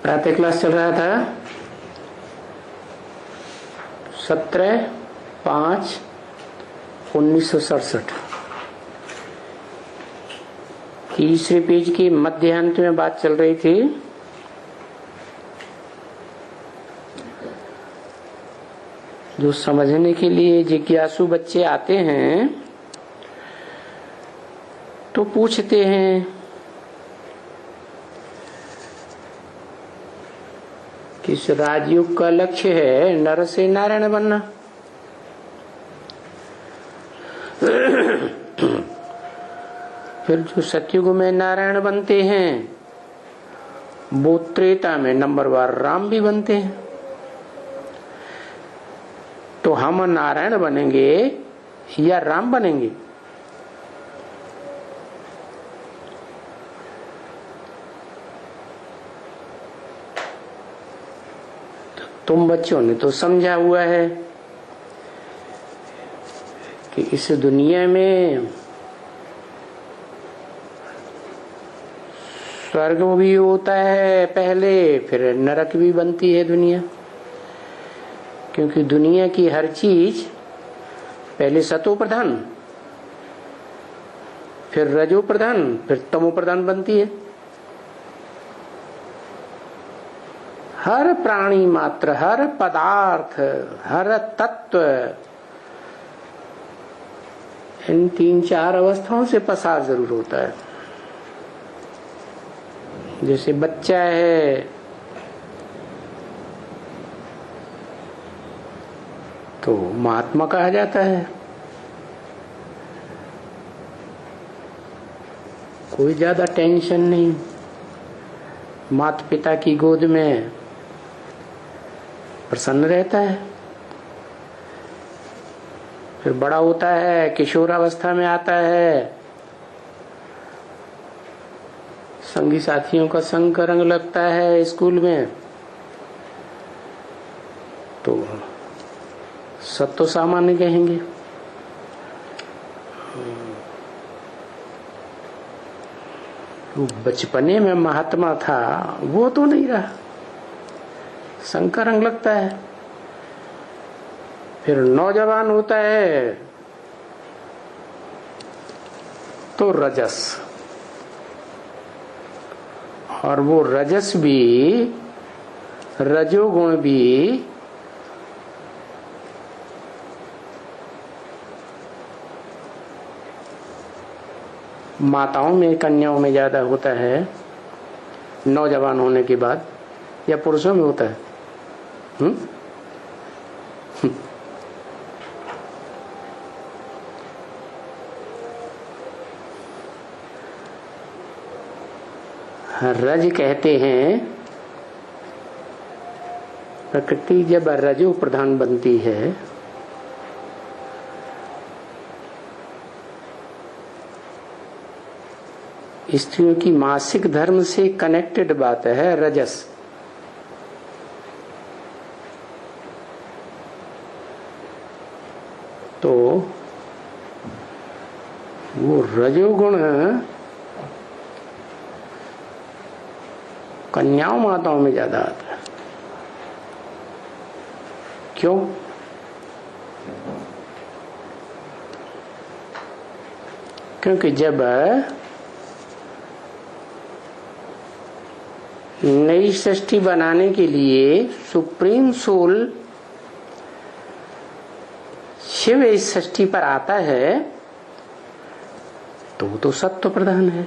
प्रातः क्लास चल रहा था 17/5/1967। तीसरे पेज की मध्यांत में बात चल रही थी। जो समझने के लिए जिज्ञासु बच्चे आते हैं तो पूछते हैं कि इस राजयोग का लक्ष्य है नर से नारायण बनना। फिर जो सतयुग में नारायण बनते हैं वो त्रेता में नंबरवार राम भी बनते हैं। तो हम नारायण बनेंगे या राम बनेंगे? तुम बच्चों ने तो समझा हुआ है कि इस दुनिया में स्वर्ग भी होता है पहले, फिर नरक भी बनती है दुनिया। क्योंकि दुनिया की हर चीज पहले सतो प्रधान, फिर रजो प्रधान, फिर तमो प्रधान बनती है। हर प्राणी मात्र, हर पदार्थ, हर तत्व इन 3-4 अवस्थाओं से पसार जरूर होता है। जैसे बच्चा है तो महात्मा कहा जाता है। कोई ज्यादा टेंशन नहीं, माता पिता की गोद में प्रसन्न रहता है। फिर बड़ा होता है, किशोरावस्था में आता है, संगी साथियों का संग का रंग लगता है स्कूल में, तो सब तो सामान्य कहेंगे। वो बचपने में महात्मा था वो तो नहीं रहा, संग का रंग लगता है। फिर नौजवान होता है तो रजस, और वो रजस भी, रजोगुण भी माताओं में, कन्याओं में ज्यादा होता है नौजवान होने के बाद, या पुरुषों में होता है? रज कहते हैं प्रकृति जब रजो प्रधान बनती है स्त्रियों की मासिक धर्म से कनेक्टेड बात है रजस। तो वो रजोगुण कन्याओं माताओं में ज्यादा आता है। क्यों? क्योंकि जब नई सृष्टि बनाने के लिए सुप्रीम सोल शिव इस सृष्टि पर आता है तो वो तो सत्व प्रधान है,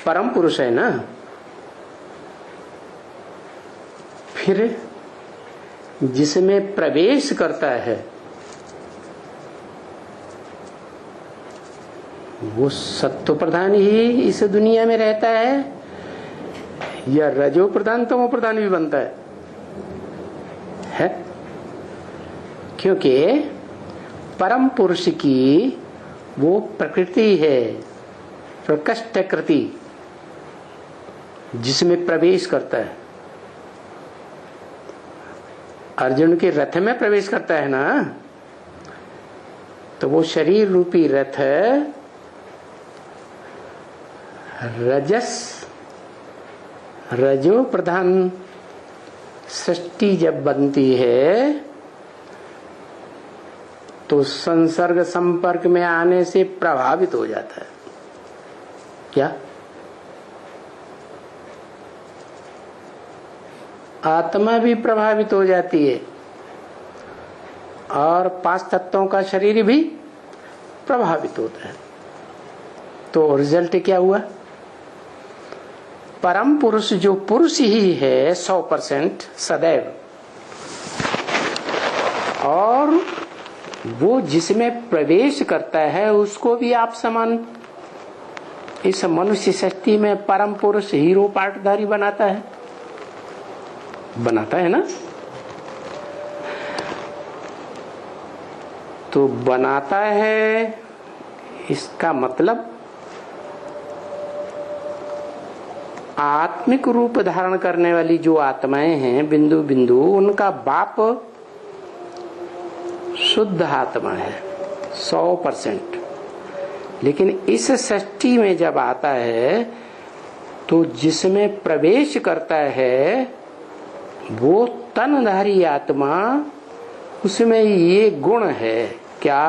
परम पुरुष है ना। फिर जिसमें प्रवेश करता है वो सत्व प्रधान ही इस दुनिया में रहता है या रजो प्रधान तमो प्रधान भी बनता है? क्योंकि परम पुरुष की वो प्रकृति है, प्रकृति जिसमें प्रवेश करता है। अर्जुन के रथ में प्रवेश करता है ना, तो वो शरीर रूपी रथ रजस रजो प्रधान सृष्टि जब बनती है तो संसर्ग संपर्क में आने से प्रभावित हो जाता है। क्या आत्मा भी प्रभावित हो जाती है और 5 तत्वों का शरीर भी प्रभावित होता है। तो रिजल्ट क्या हुआ? परम पुरुष जो पुरुष ही है 100% सदैव, और वो जिसमें प्रवेश करता है उसको भी आप समान इस मनुष्य सृष्टि में परम पुरुष हीरो पार्टधारी बनाता है ना। तो बनाता है, इसका मतलब आत्मिक रूप धारण करने वाली जो आत्माएं हैं बिंदु बिंदु, उनका बाप शुद्ध आत्मा है 100%। लेकिन इस सृष्टि में जब आता है तो जिसमें प्रवेश करता है वो तनधारी आत्मा, उसमें ये गुण है क्या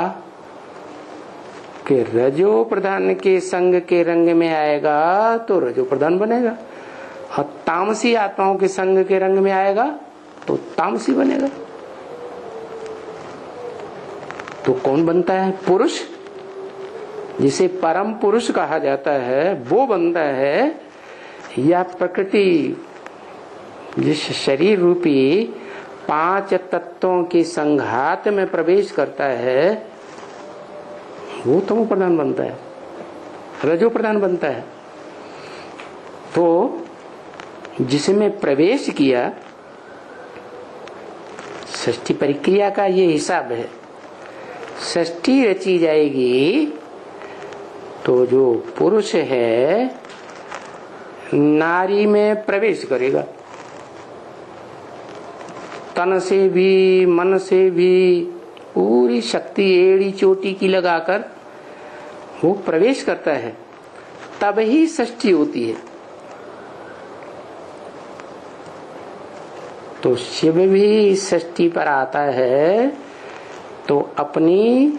कि रजो प्रधान के संग के रंग में आएगा तो रजो प्रधान बनेगा, और तामसी आत्माओं के संग के रंग में आएगा तो तामसी बनेगा। तो कौन बनता है? पुरुष, जिसे परम पुरुष कहा जाता है, वो बनता है, या प्रकृति जिस शरीर रूपी 5 तत्वों के संघात में प्रवेश करता है वो तमो प्रधान बनता है, रजो प्रधान बनता है। तो जिसमें प्रवेश किया, षष्ठी प्रक्रिया का ये हिसाब है। षष्ठी रची जाएगी तो जो पुरुष है नारी में प्रवेश करेगा, तन से भी मन से भी पूरी शक्ति एड़ी चोटी की लगाकर वो प्रवेश करता है, तब ही षष्ठी होती है। तो शिव भी षष्ठी पर आता है तो अपनी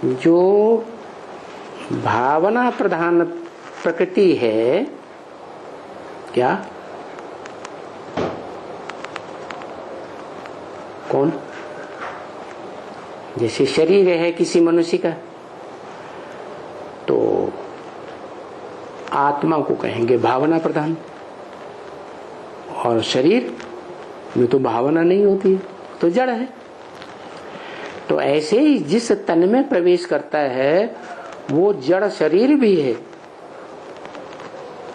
जो भावना प्रधान प्रकृति है, क्या कौन, जैसे शरीर है किसी मनुष्य का तो आत्मा को कहेंगे भावना प्रधान, और शरीर में तो भावना नहीं होती है तो जड़ है। तो ऐसे ही जिस तन में प्रवेश करता है वो जड़ शरीर भी है,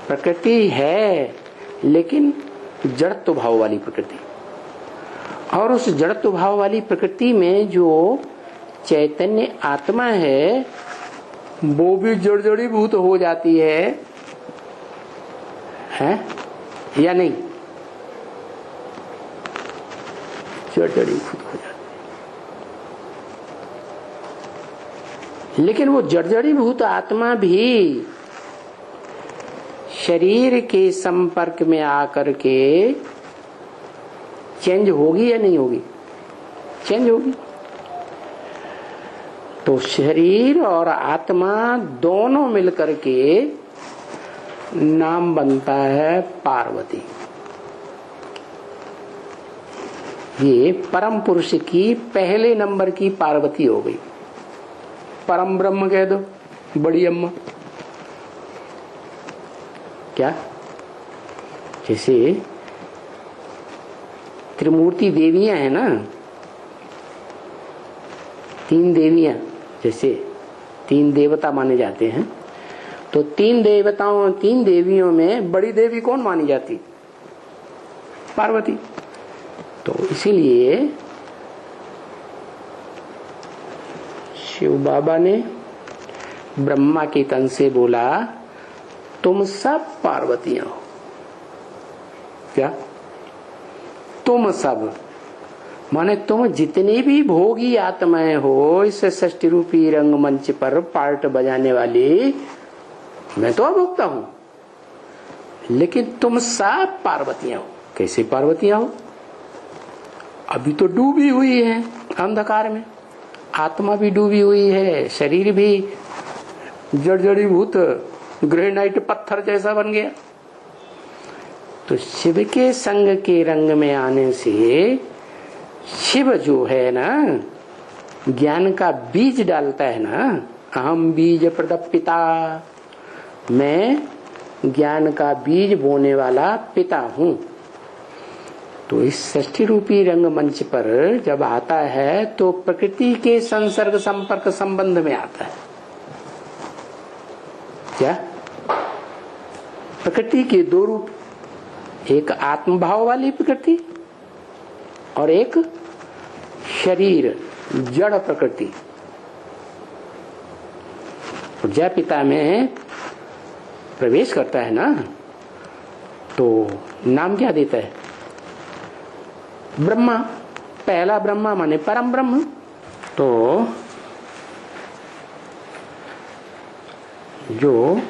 प्रकृति है, लेकिन जड़त्व भाव वाली प्रकृति। और उस जड़त्व भाव वाली प्रकृति में जो चैतन्य आत्मा है वो भी जड़जड़ीभूत हो जाती है या नहीं? जड़जड़ीभूत हो जाती है। लेकिन वो जड़जड़ीभूत आत्मा भी शरीर के संपर्क में आकर के चेंज होगी या नहीं होगी? चेंज होगी। तो शरीर और आत्मा दोनों मिलकर के नाम बनता है पार्वती। ये परम पुरुष की पहले नंबर की पार्वती हो गई। परम ब्रह्म कह दो, बड़ी अम्मा। क्या? जैसे त्रिमूर्ति देवियां है ना, 3 देवियां, जैसे 3 देवता माने जाते हैं, तो 3 देवताओं 3 देवियों में बड़ी देवी कौन मानी जाती? पार्वती। तो इसीलिए शिव बाबा ने ब्रह्मा के तन से बोला तुम सब पार्वतियां हो। क्या? तुम सब माने तुम जितनी भी भोगी आत्माएं हो, इस षष्ठी रूपी रंगमंच पर पार्ट बजाने वाली, मैं तो अभोक्ता हूं, लेकिन तुम सब पार्वतियां हो। कैसे पार्वतियां हो? अभी तो डूबी हुई है अंधकार में, आत्मा भी डूबी हुई है, शरीर भी जड़जड़ीभूत ग्रेनाइट पत्थर जैसा बन गया। तो शिव के संग के रंग में आने से शिव जो है ना, ज्ञान का बीज डालता है ना। अहम बीज प्रदप पिता, मैं ज्ञान का बीज बोने वाला पिता हूं। तो इस षष्ठी रूपी रंगमंच पर जब आता है तो प्रकृति के संसर्ग संपर्क संबंध में आता है। क्या? प्रकृति के दो रूप, एक आत्मभाव वाली प्रकृति और एक शरीर जड़ प्रकृति। प्रजापिता में प्रवेश करता है ना, तो नाम क्या देता है? ब्रह्मा। पहला ब्रह्मा माने परम ब्रह्म। तो जो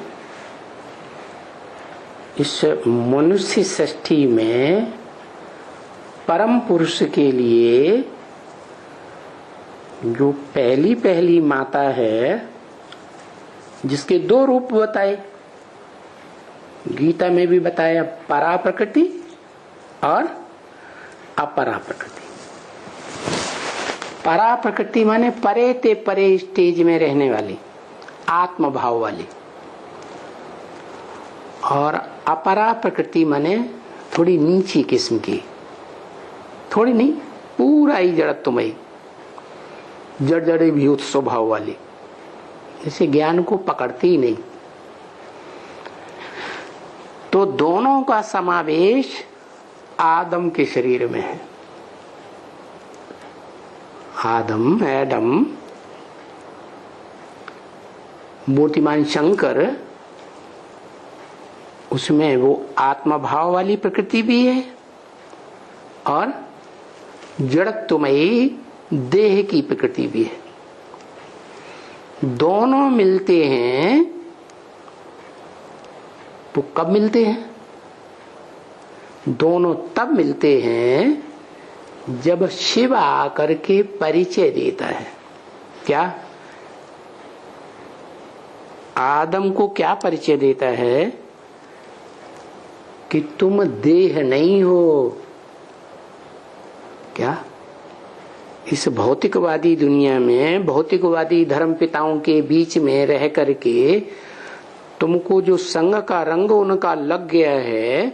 इस मनुष्य सृष्टि में परम पुरुष के लिए जो पहली पहली माता है, जिसके दो रूप बताए, गीता में भी बताया, परा प्रकृति और अपरा प्रकृति। परा प्रकृति माने परे ते परे स्टेज में रहने वाली, आत्म भाव वाली, और अपरा प्रकृति माने थोड़ी नीची किस्म की, थोड़ी नहीं पूरा ही जड़त्वमयी, जड़ भी स्वभाव वाली, जैसे ज्ञान को पकड़ती ही नहीं। तो दोनों का समावेश आदम के शरीर में है। आदम, एडम, मूर्तिमान शंकर, उसमें वो आत्मा भाव वाली प्रकृति भी है और जड़त्वमयी देह की प्रकृति भी है। दोनों मिलते हैं तो कब मिलते हैं? दोनों तब मिलते हैं जब शिव आकर के परिचय देता है। क्या? आदम को क्या परिचय देता है? कि तुम देह नहीं हो। क्या? इस भौतिकवादी दुनिया में, भौतिकवादी धर्म पिताओं के बीच में रह करके तुमको जो संग का रंग उनका लग गया है,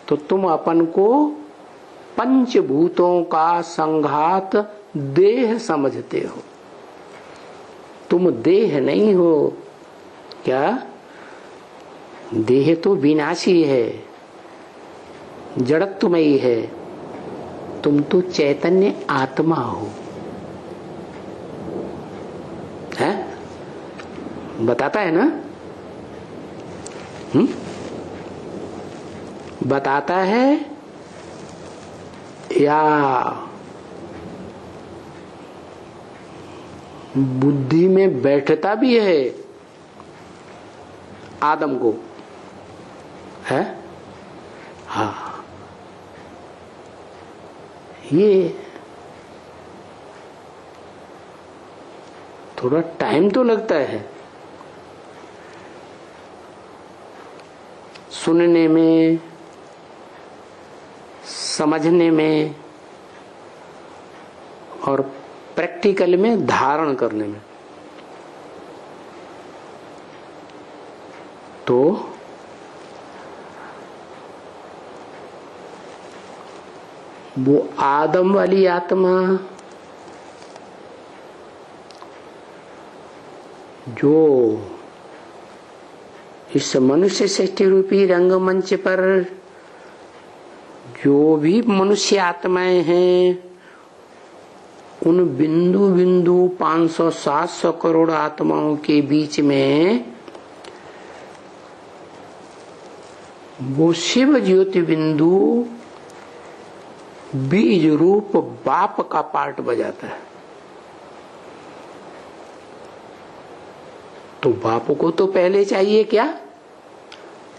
तो तुम अपन को पंचभूतों का संघात देह समझते हो। तुम देह नहीं हो। क्या? देह तो विनाशी है, जड़त्वमयी है। तुम तो चैतन्य आत्मा हो। है? बताता है ना? बताता है या बुद्धि में बैठता भी है आदम को? है? हाँ, ये थोड़ा टाइम तो लगता है सुनने में, समझने में और प्रैक्टिकल में धारण करने में। तो वो आदम वाली आत्मा जो इस मनुष्य सृष्टि रूपी रंगमंच पर जो भी मनुष्य आत्माएं हैं, उन बिंदु बिंदु 500-700 करोड़ आत्माओं के बीच में वो शिव ज्योति बिंदु बीज रूप बाप का पार्ट बजाता है। तो बाप को तो पहले चाहिए क्या?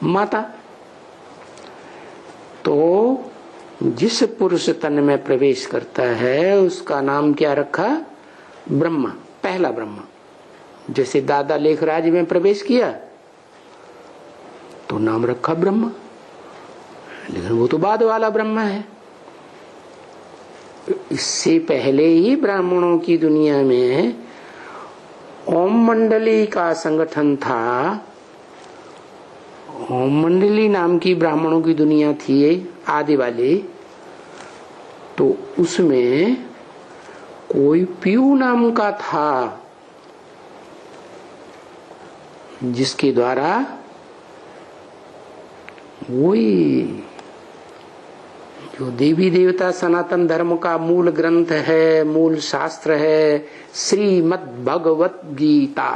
माता। तो जिस पुरुष तन में प्रवेश करता है उसका नाम क्या रखा? ब्रह्मा, पहला ब्रह्मा। जैसे दादा लेखराज में प्रवेश किया तो नाम रखा ब्रह्मा, लेकिन वो तो बाद वाला ब्रह्मा है। इससे पहले ही ब्राह्मणों की दुनिया में ओम मंडली का संगठन था। ओम मंडली नाम की ब्राह्मणों की दुनिया थी आदि वाली, तो उसमें कोई पीयू नाम का था जिसके द्वारा वही जो देवी देवता सनातन धर्म का मूल ग्रंथ है, मूल शास्त्र है, श्रीमद् भगवत गीता।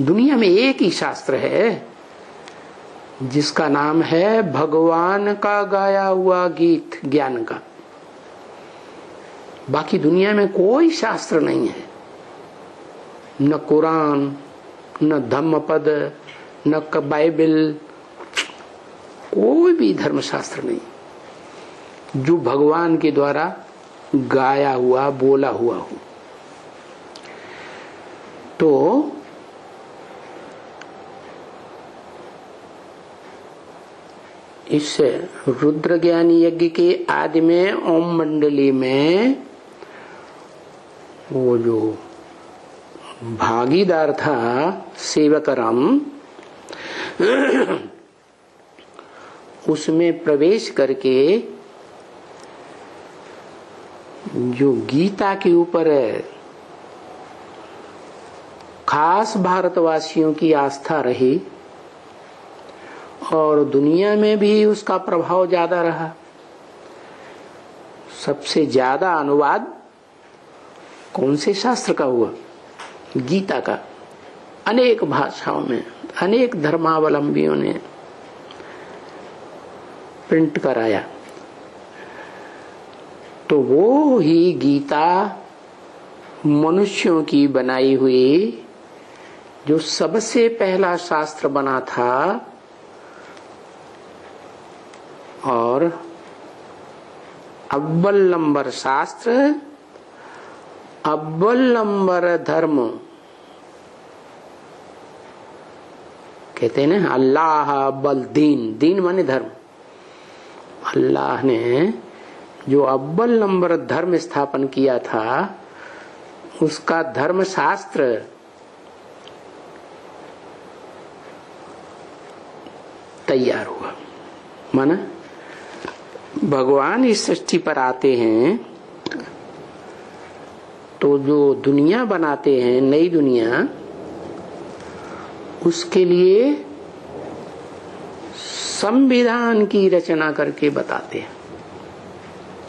दुनिया में एक ही शास्त्र है जिसका नाम है भगवान का गाया हुआ गीत ज्ञान का। बाकी दुनिया में कोई शास्त्र नहीं है, न कुरान, न धम्मपद, न बाइबल, कोई भी धर्म शास्त्र नहीं जो भगवान के द्वारा गाया हुआ बोला हुआ हो। तो इस रुद्र ज्ञानी यज्ञ के आदि में ओम मंडली में वो जो भागीदार था सेवकराम, उसमें प्रवेश करके जो गीता के ऊपर खास भारतवासियों की आस्था रही और दुनिया में भी उसका प्रभाव ज्यादा रहा। सबसे ज्यादा अनुवाद कौन से शास्त्र का हुआ? गीता का। अनेक भाषाओं में अनेक धर्मावलंबियों ने प्रिंट कराया। तो वो ही गीता मनुष्यों की बनाई हुई जो सबसे पहला शास्त्र बना था और अव्वल नंबर शास्त्र, अव्वल नंबर धर्म। कहते हैं ना अल्लाह अव्वल दीन, दीन माने धर्म। अल्लाह ने जो अव्वल नंबर धर्म स्थापन किया था उसका धर्म शास्त्र तैयार हुआ। माना भगवान इस सृष्टि पर आते हैं तो जो दुनिया बनाते हैं, नई दुनिया, उसके लिए संविधान की रचना करके बताते हैं।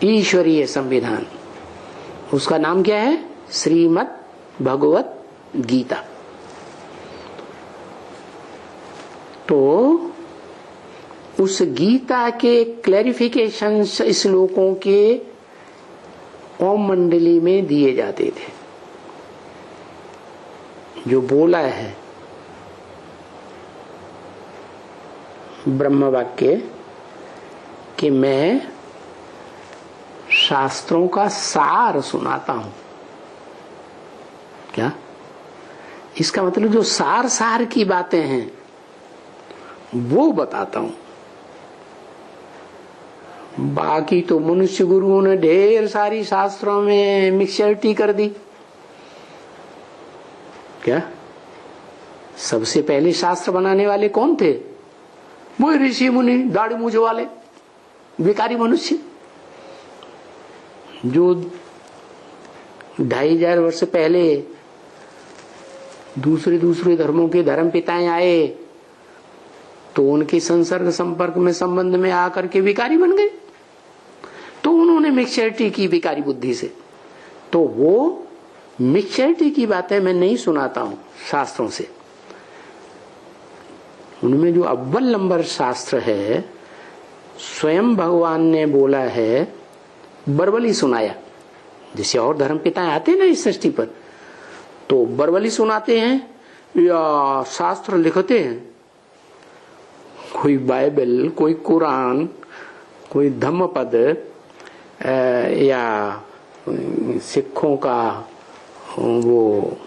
ईश्वरीय संविधान, उसका नाम क्या है? श्रीमद् भगवत गीता। तो उस गीता के क्लैरिफिकेशन श्लोकों के ओम मंडली में दिए जाते थे। जो बोला है ब्रह्म वाक्य कि मैं शास्त्रों का सार सुनाता हूं। क्या इसका मतलब? जो सार सार की बातें हैं वो बताता हूं। बाकी तो मनुष्य गुरुओं ने ढेर सारी शास्त्रों में मिक्सचरिटी कर दी। क्या सबसे पहले शास्त्र बनाने वाले कौन थे? वो ऋषि मुनि, दाढ़ी मूंछ वाले भिखारी मनुष्य, जो 2500 वर्ष पहले दूसरे धर्मों के धर्म पिताएं आए तो उनके संसर्ग संपर्क में संबंध में आकर के भिखारी बन गए। तो उन्होंने मिक्सचरिटी की भिखारी बुद्धि से। तो वो मिक्सचरिटी की बातें मैं नहीं सुनाता हूं शास्त्रों से। उनमें जो अव्वल नंबर शास्त्र है, स्वयं भगवान ने बोला है, बरबली सुनाया। जैसे और धर्म पिताएं आते हैं ना इस सृष्टि पर, तो बरबली सुनाते हैं या शास्त्र लिखते हैं। कोई बाइबल, कोई कुरान, कोई धम्म पद या सिखों का वो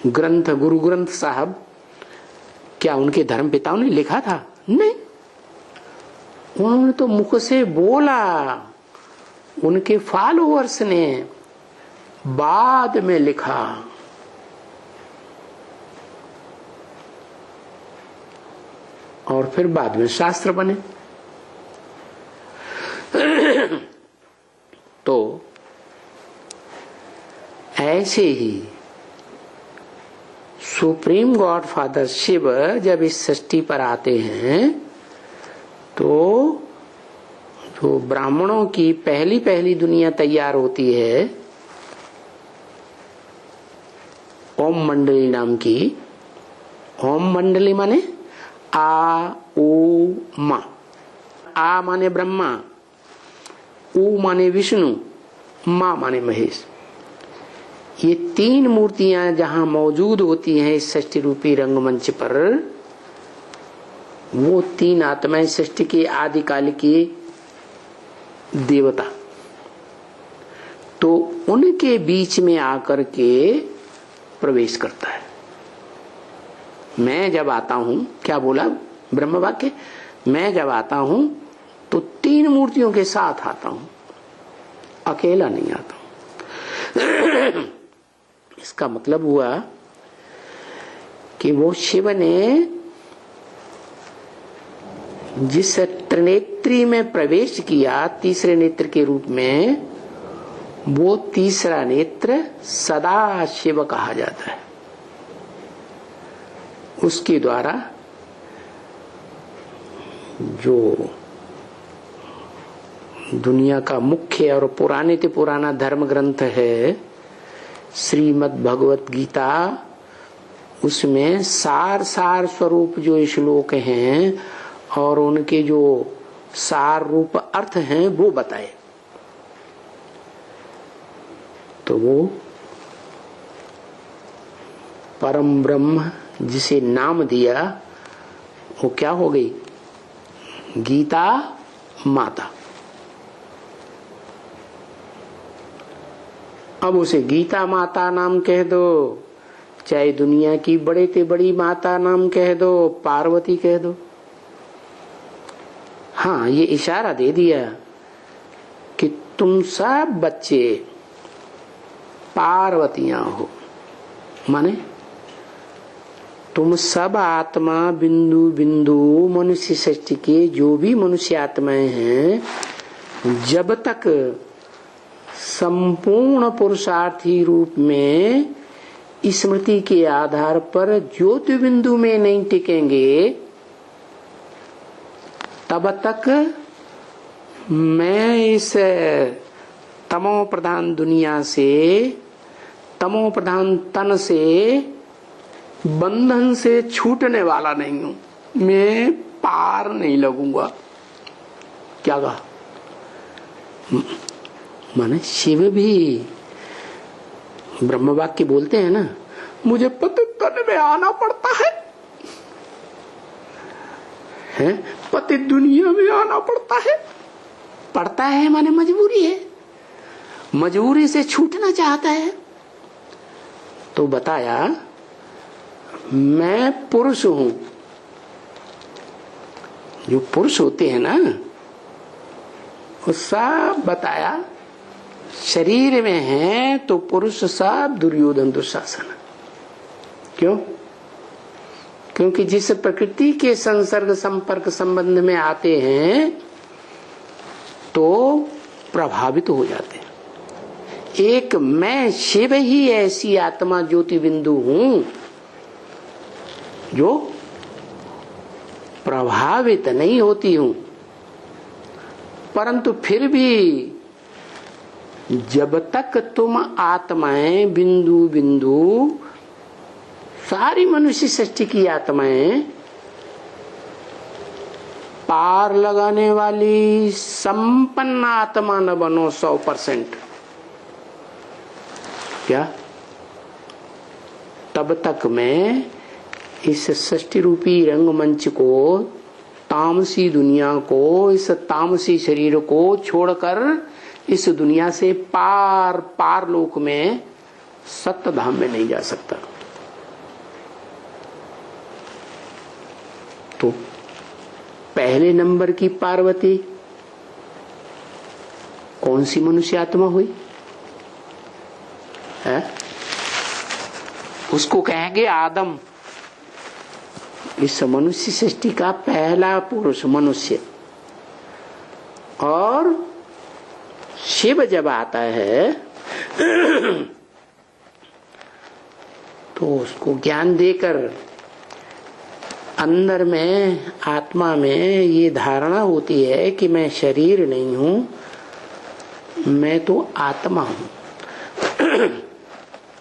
ग्रंथ, गुरु ग्रंथ साहब, क्या उनके धर्म पिताओं ने लिखा था? नहीं, उन्होंने तो मुख से बोला, उनके फॉलोअर्स ने बाद में लिखा। और फिर बाद में शास्त्र बने। तो ऐसे ही सुप्रीम गॉड फादर शिव जब इस सृष्टि पर आते हैं तो जो ब्राह्मणों की पहली पहली दुनिया तैयार होती है ओम मंडली नाम की। ओम मंडली माने आ ऊ मा। आ माने ब्रह्मा, ऊ माने विष्णु, मा माने महेश। ये तीन मूर्तियां जहां मौजूद होती हैं इस सृष्टि रूपी रंगमंच पर, वो तीन आत्माएं सृष्टि के आदिकाल की देवता, तो उनके बीच में आकर के प्रवेश करता है। मैं जब आता हूं, क्या बोला ब्रह्म वाक्य, मैं जब आता हूं तो तीन मूर्तियों के साथ आता हूं, अकेला नहीं आता हूं। इसका मतलब हुआ कि वो शिव ने जिस त्रिनेत्री में प्रवेश किया तीसरे नेत्र के रूप में, वो तीसरा नेत्र सदा शिव कहा जाता है। उसके द्वारा जो दुनिया का मुख्य और पुराने से पुराना धर्म ग्रंथ है श्रीमद् भगवत गीता, उसमें सार स्वरूप जो श्लोक हैं और उनके जो सार रूप अर्थ हैं वो बताए। तो वो परम ब्रह्म जिसे नाम दिया वो क्या हो गई? गीता माता। अब उसे गीता माता नाम कह दो, चाहे दुनिया की बड़े से बड़ी माता नाम कह दो, पार्वती कह दो। हाँ, ये इशारा दे दिया कि तुम सब बच्चे पार्वतियां हो, माने तुम सब आत्मा बिंदु बिंदु मनुष्य सृष्टि के जो भी मनुष्य आत्माएं हैं, जब तक संपूर्ण पुरुषार्थी रूप में स्मृति के आधार पर ज्योति बिंदु में नहीं टिकेंगे, तब तक मैं इस तमो प्रधान दुनिया से, तमो प्रधान तन से, बंधन से छूटने वाला नहीं हूं। मैं पार नहीं लगूंगा। क्या कहा? माने शिव भी ब्रह्म वाक्य बोलते हैं ना, मुझे पति तन में आना पड़ता है, पति दुनिया में आना पड़ता है माने मजबूरी है, मजबूरी से छूटना चाहता है। तो बताया मैं पुरुष हूं। जो पुरुष होते हैं ना, वो सब बताया शरीर में है तो पुरुष सब दुर्योधन दुशासन। क्यों? क्योंकि जिस प्रकृति के संसर्ग संपर्क संबंध में आते हैं तो प्रभावित हो जाते हैं। एक मैं शिव ही ऐसी आत्मा ज्योति बिंदु हूं जो प्रभावित नहीं होती हूं, परंतु फिर भी जब तक तुम आत्माएं बिंदु बिंदु सारी मनुष्य सृष्टि की आत्माएं पार लगाने वाली संपन्न आत्मा न बनो 100%, क्या तब तक मैं इस सृष्टि रूपी रंगमंच को तामसी दुनिया को, इस तामसी शरीर को छोड़कर इस दुनिया से पार पार लोक में सत्य धाम में नहीं जा सकता। तो पहले नंबर की पार्वती कौन सी मनुष्य आत्मा हुई है? उसको कहेंगे आदम। इस मनुष्य सृष्टि का पहला पुरुष मनुष्य। और शिव जब आता है तो उसको ज्ञान देकर अंदर में आत्मा में ये धारणा होती है कि मैं शरीर नहीं हूं, मैं तो आत्मा हूं।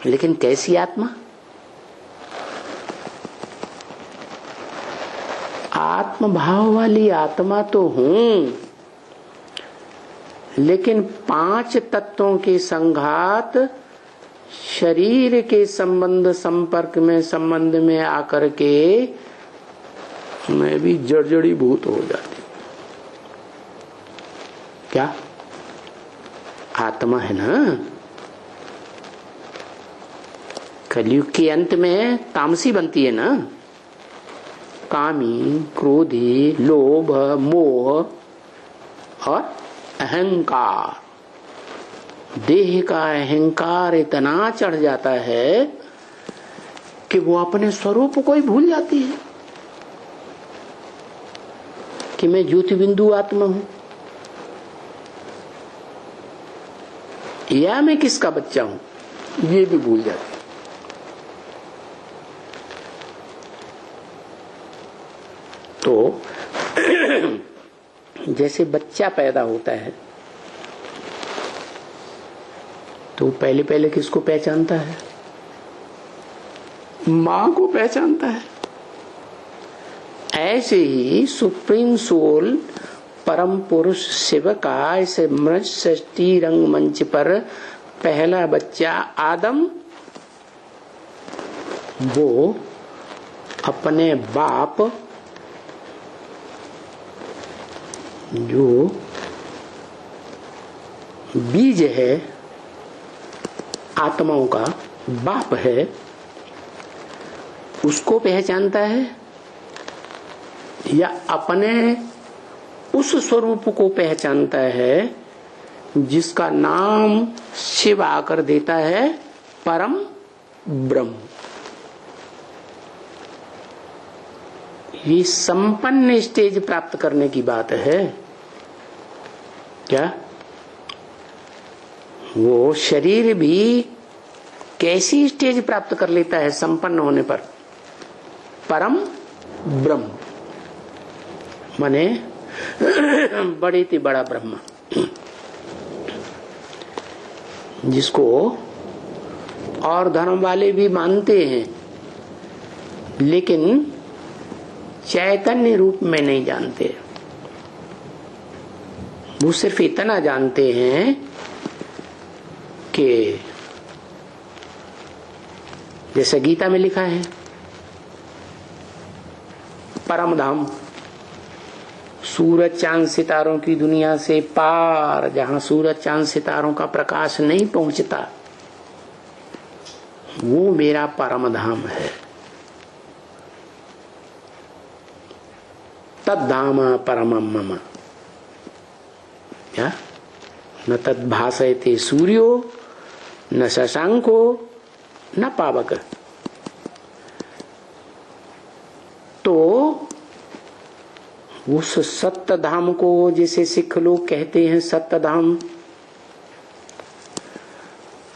लेकिन कैसी आत्मा? आत्म भाव वाली आत्मा तो हूं, लेकिन 5 तत्वों के संघात शरीर के संबंध में आकर के मैं भी जड़जड़ी भूत हो जाती। क्या आत्मा है ना? कलयुग के अंत में तामसी बनती है ना, कामी, क्रोधी, लोभ, मोह और अहंकार। देह का अहंकार इतना चढ़ जाता है कि वो अपने स्वरूप को ही भूल जाती है कि मैं ज्योति बिंदु आत्मा हूं, या मैं किसका बच्चा हूं, ये भी भूल जाती है। तो जैसे बच्चा पैदा होता है तो पहले पहले किसको पहचानता है? मां को पहचानता है। ऐसे ही सुप्रीम सोल परम पुरुष शिव का इस मृत सृष्टि रंगमंच पर पहला बच्चा आदम, वो अपने बाप जो बीज है, आत्माओं का बाप है, उसको पहचानता है या अपने उस स्वरूप को पहचानता है जिसका नाम शिव आकर देता है परम ब्रह्म। ये संपन्न स्टेज प्राप्त करने की बात है क्या? वो शरीर भी कैसी स्टेज प्राप्त कर लेता है संपन्न होने पर? परम ब्रह्म माने बड़े से बड़ा ब्रह्म, जिसको और धर्म वाले भी मानते हैं लेकिन चैतन्य रूप में नहीं जानते। वो सिर्फ इतना जानते हैं कि जैसे गीता में लिखा है परम धाम, सूरज चांद सितारों की दुनिया से पार, जहां सूरज चांद सितारों का प्रकाश नहीं पहुंचता, वो मेरा परम धाम है। तद्धाम परमं मम, क्या न तद भासयते सूर्यो न शशांको न पावक। तो उस सत्य धाम को जैसे सिख लोग कहते हैं सत्य धाम,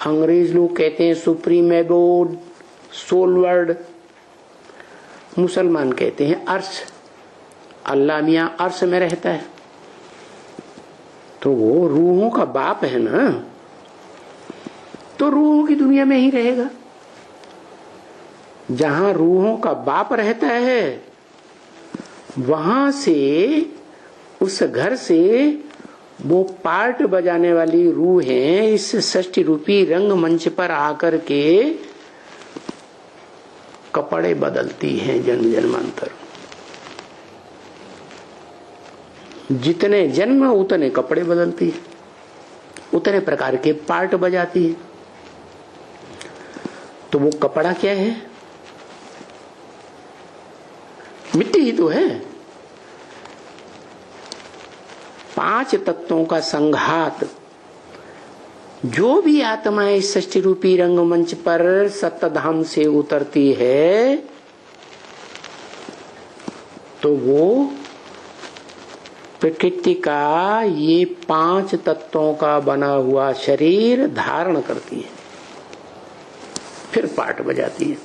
अंग्रेज लोग कहते हैं सुप्रीम एबोर्ड, सोल वर्ल्ड, मुसलमान कहते हैं अर्श। अल्लाह मियां अर्श में रहता है, तो वो रूहों का बाप है ना, तो रूहों की दुनिया में ही रहेगा। जहां रूहों का बाप रहता है वहां से, उस घर से वो पार्ट बजाने वाली रूहें इस सृष्टि रूपी रंगमंच पर आकर के कपड़े बदलती हैं जन्म जन्मांतर। जितने जन्म उतने कपड़े बदलती है, उतने प्रकार के पार्ट बजाती है। तो वो कपड़ा क्या है? मिट्टी ही तो है। 5 तत्वों का संघात। जो भी आत्मा इस सृष्टि रूपी रंगमंच पर सप्तधाम से उतरती है तो वो प्रकृति का ये 5 तत्वों का बना हुआ शरीर धारण करती है, फिर पार्ट बजाती है।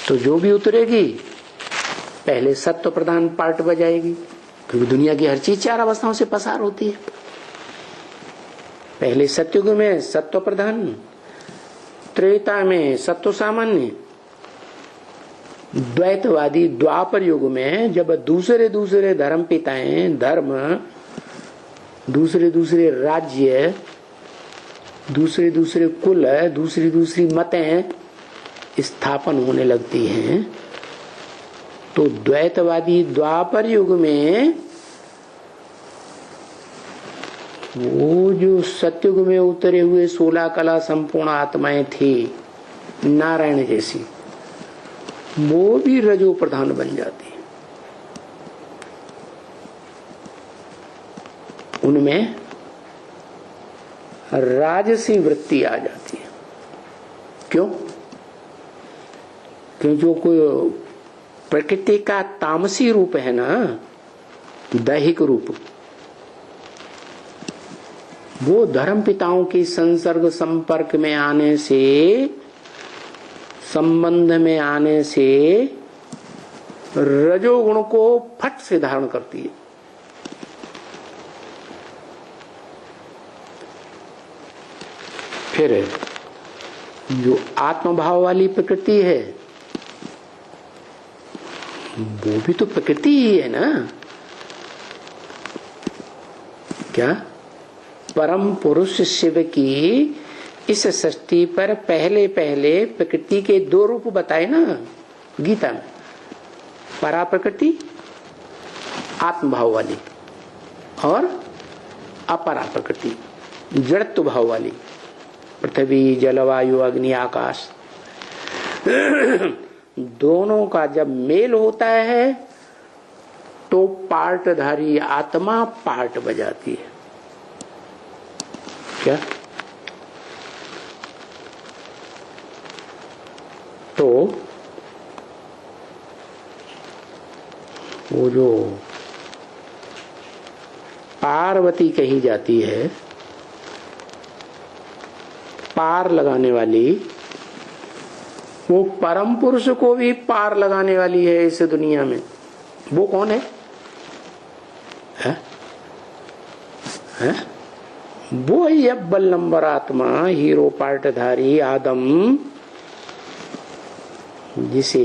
तो जो भी उतरेगी पहले सत्व प्रधान पार्ट बजाएगी, क्योंकि दुनिया की हर चीज 4 अवस्थाओं से पसार होती है। पहले सत्युग में सत्व प्रधान, त्रेता में सत्व सामान्य, द्वैतवादी द्वापर युग में जब दूसरे दूसरे धर्म पिताएं, धर्म, दूसरे दूसरे राज्य, दूसरे दूसरे कुल, दूसरी दूसरी मतें स्थापन होने लगती हैं, तो द्वैतवादी द्वापर युग में वो जो सत्युग में उतरे हुए 16 कला संपूर्ण आत्माएं थी नारायण जैसी, वो भी रजो प्रधान बन जाती। उनमें राजसी वृत्ति आ जाती है। क्यों? क्योंकि जो कोई प्रकृति का तामसी रूप है ना, दैहिक रूप, वो धर्म पिताओं के संसर्ग संपर्क में आने से, संबंध में आने से रजोगुण को फट से धारण करती है। फिर जो आत्मभाव वाली प्रकृति है वो भी तो प्रकृति ही है ना। क्या? परम पुरुष शिव की इस सृष्टि पर पहले पहले प्रकृति के 2 रूप बताए ना गीता में, परा प्रकृति आत्मभाव वाली और अपरा प्रकृति जड़त्व भाव वाली, पृथ्वी जलवायु अग्नि आकाश। दोनों का जब मेल होता है तो पार्टधारी आत्मा पार्ट बजाती है। क्या? तो वो जो पार्वती कही जाती है, पार लगाने वाली, वो परम पुरुष को भी पार लगाने वाली है इस दुनिया में। वो कौन है? है? वो ही अव्वल नंबर आत्मा, हीरो पार्टधारी आदम, जिसे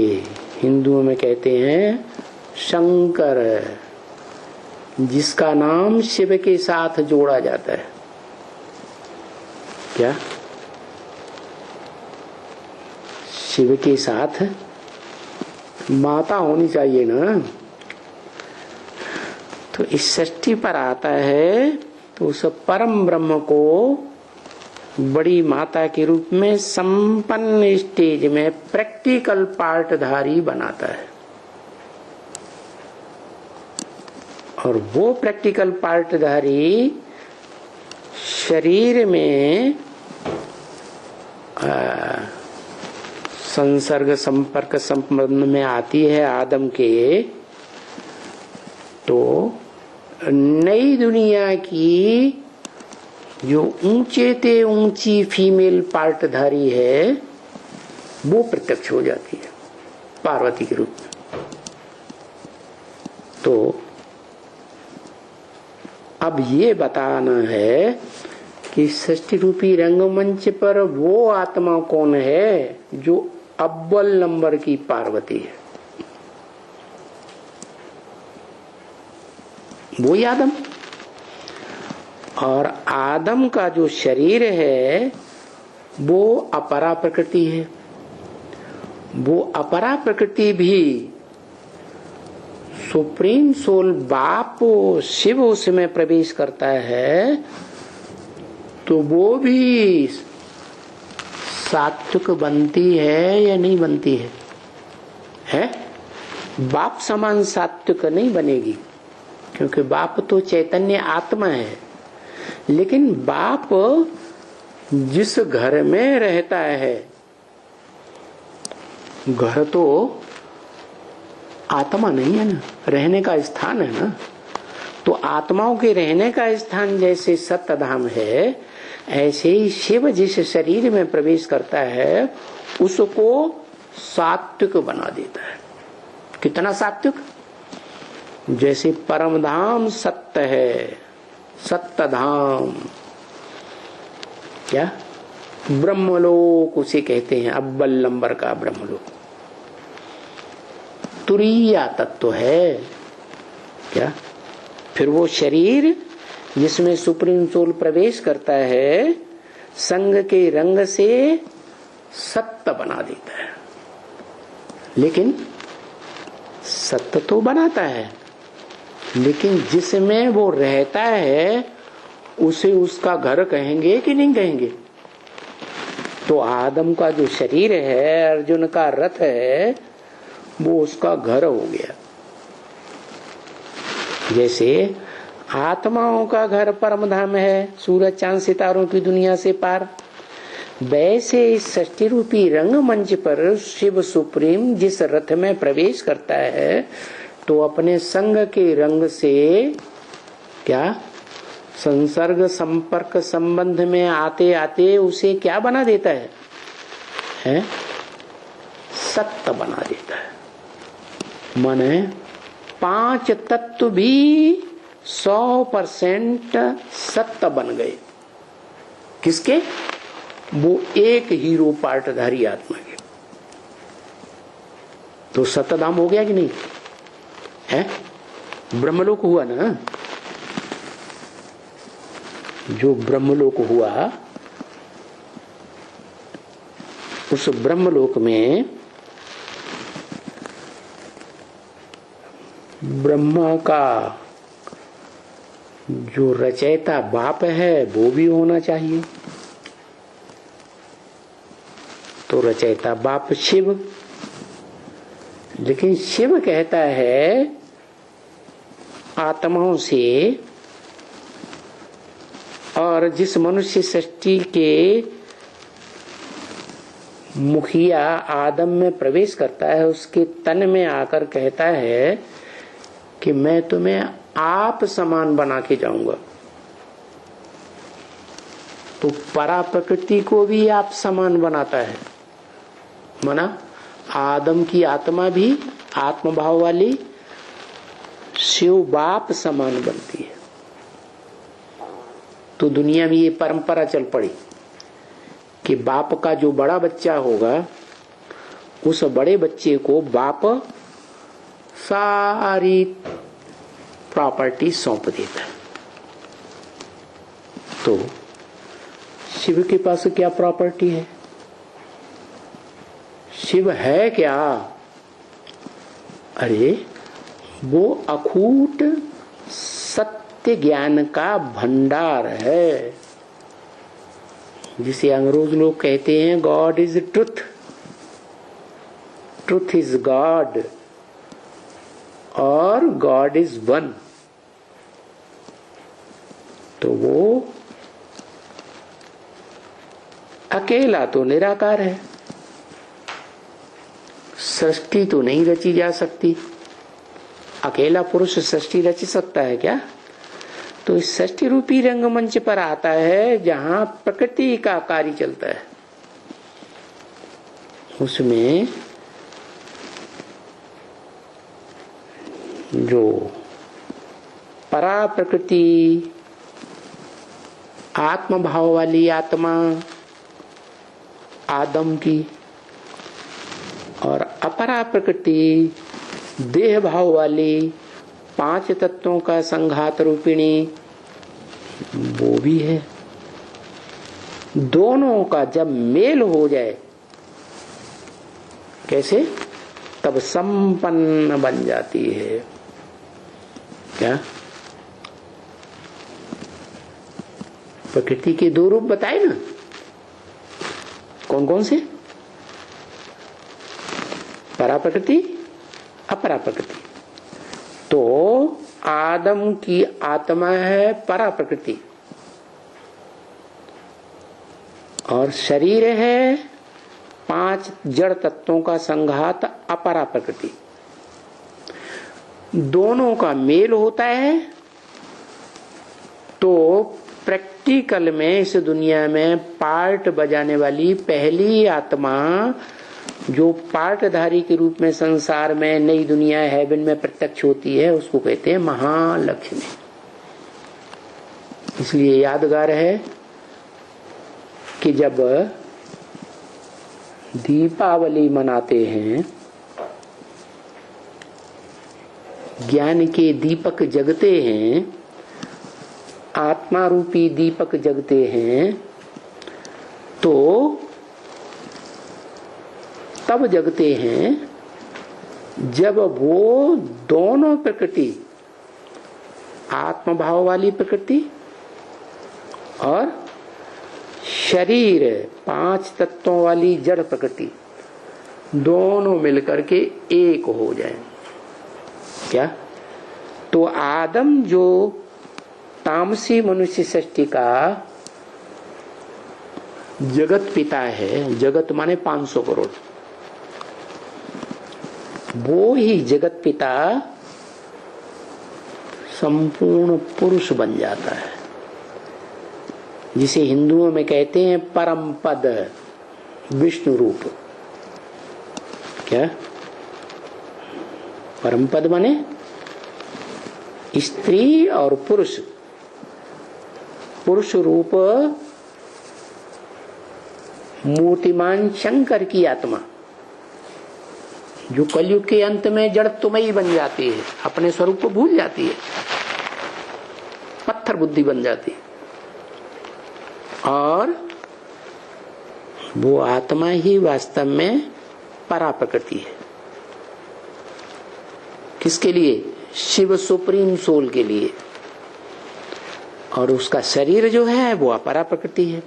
हिंदुओं में कहते हैं शंकर, जिसका नाम शिव के साथ जोड़ा जाता है। क्या? शिव के साथ माता होनी चाहिए ना। तो इस सृष्टि पर आता है तो उस परम ब्रह्म को बड़ी माता के रूप में संपन्न स्टेज में प्रैक्टिकल पार्टधारी बनाता है। और वो प्रैक्टिकल पार्टधारी शरीर में संसर्ग संपर्क संबंध में आती है आदम के, तो नई दुनिया की जो ऊंचे ते ऊंची फीमेल पार्टधारी है वो प्रत्यक्ष हो जाती है पार्वती के रूप में। तो अब ये बताना है कि सृष्टि रूपी रंगमंच पर वो आत्मा कौन है जो अव्वल नंबर की पार्वती है। वो ही आदम। और आदम का जो शरीर है वो अपरा प्रकृति है। वो अपरा प्रकृति भी सुप्रीम सोल बाप शिव उसमें प्रवेश करता है तो वो भी सात्विक बनती है या नहीं बनती है? बाप समान सात्विक नहीं बनेगी, क्योंकि बाप तो चैतन्य आत्मा है। लेकिन बाप जिस घर में रहता है, घर तो आत्मा नहीं है ना, रहने का स्थान है ना। तो आत्माओं के रहने का स्थान जैसे सत्यधाम है, ऐसे ही शिव जिस शरीर में प्रवेश करता है उसको सात्विक बना देता है। कितना सात्विक? जैसे परमधाम सत्य है, सत्यधाम, क्या ब्रह्मलोक उसे कहते हैं, अव्वल नंबर का ब्रह्मलोक। तुरीया तत्व है क्या? फिर वो शरीर जिसमें सुप्रीम सोल प्रवेश करता है, संग के रंग से सत्य बना देता है। लेकिन सत्य तो बनाता है, लेकिन जिसमें वो रहता है उसे उसका घर कहेंगे कि नहीं कहेंगे? तो आदम का जो शरीर है, अर्जुन का रथ है, वो उसका घर हो गया। जैसे आत्माओं का घर परमधाम है, सूरज चांद सितारों की दुनिया से पार, वैसे इस सृष्टि रूपी रंग मंच पर शिव सुप्रीम जिस रथ में प्रवेश करता है तो अपने संग के रंग से क्या संसर्ग संपर्क संबंध में आते आते उसे क्या बना देता है? सत्य बना देता है। माने 5 तत्व भी 100% सत्य बन गए। किसके? वो एक हीरो पार्टधारी आत्मा के। तो सत्यधाम हो गया कि नहीं है? ब्रह्मलोक हुआ ना। जो ब्रह्मलोक हुआ, उस ब्रह्मलोक में ब्रह्मा का जो रचयिता बाप है वो भी होना चाहिए। तो रचयिता बाप शिव, लेकिन शिव कहता है आत्माओं से, और जिस मनुष्य सृष्टि के मुखिया आदम में प्रवेश करता है उसके तन में आकर कहता है कि मैं तुम्हें आप समान बना के जाऊंगा। तो परा प्रकृति को भी आप समान बनाता है। माना आदम की आत्मा भी आत्मभाव वाली शिव बाप समान बनती है। तो दुनिया में ये परंपरा चल पड़ी कि बाप का जो बड़ा बच्चा होगा उस बड़े बच्चे को बाप सारी प्रॉपर्टी सौंप देता है। तो शिव के पास क्या प्रॉपर्टी है? शिव है क्या? अरे वो अखूट सत्य ज्ञान का भंडार है, जिसे अंग्रेज लोग कहते हैं God is truth, truth is God, और गॉड इज वन। तो वो अकेला तो निराकार है। सृष्टि तो नहीं रची जा सकती। अकेला पुरुष सृष्टि रच सकता है क्या? तो इस सृष्टि रूपी रंगमंच पर आता है जहां प्रकृति का कार्य चलता है। उसमें जो परा प्रकृति आत्म भाव वाली आत्मा आदम की, और अपरा प्रकृति देह भाव वाली 5 तत्वों का संघात रूपिणी वो भी है। दोनों का जब मेल हो जाए, कैसे? तब संपन्न बन जाती है। क्या प्रकृति के दो रूप बताए ना, कौन कौन से? परा प्रकृति, अपरा प्रकृति। तो आदम की आत्मा है परा प्रकृति और शरीर है 5 जड़ तत्वों का संघात अपरा प्रकृति। दोनों का मेल होता है तो प्रैक्टिकल में इस दुनिया में पार्ट बजाने वाली पहली आत्मा जो पार्टधारी के रूप में संसार में नई दुनिया हेवन में प्रत्यक्ष होती है उसको कहते हैं महालक्ष्मी। इसलिए यादगार है कि जब दीपावली मनाते हैं, ज्ञान के दीपक जगते हैं, आत्मा रूपी दीपक जगते हैं, तो तब जगते हैं जब वो दोनों प्रकृति, आत्मभाव वाली प्रकृति और शरीर 5 तत्वों वाली जड़ प्रकृति, दोनों मिलकर के एक हो जाए। क्या? तो आदम जो तामसी मनुष्य सृष्टि का जगत पिता है, जगत माने 500 करोड़, वो ही जगत पिता संपूर्ण पुरुष बन जाता है, जिसे हिंदुओं में कहते हैं परम पद, विष्णु रूप। क्या? परम पद माने स्त्री और पुरुष, पुरुष रूप मूर्तिमान शंकर की आत्मा जो कलयुग के अंत में जड़ तुमई बन जाती है, अपने स्वरूप को भूल जाती है, पत्थर बुद्धि बन जाती है, और वो आत्मा ही वास्तव में परा प्रकृति है। किसके लिए? शिव सुप्रीम सोल के लिए। और उसका शरीर जो है वो अपरा प्रकृति है।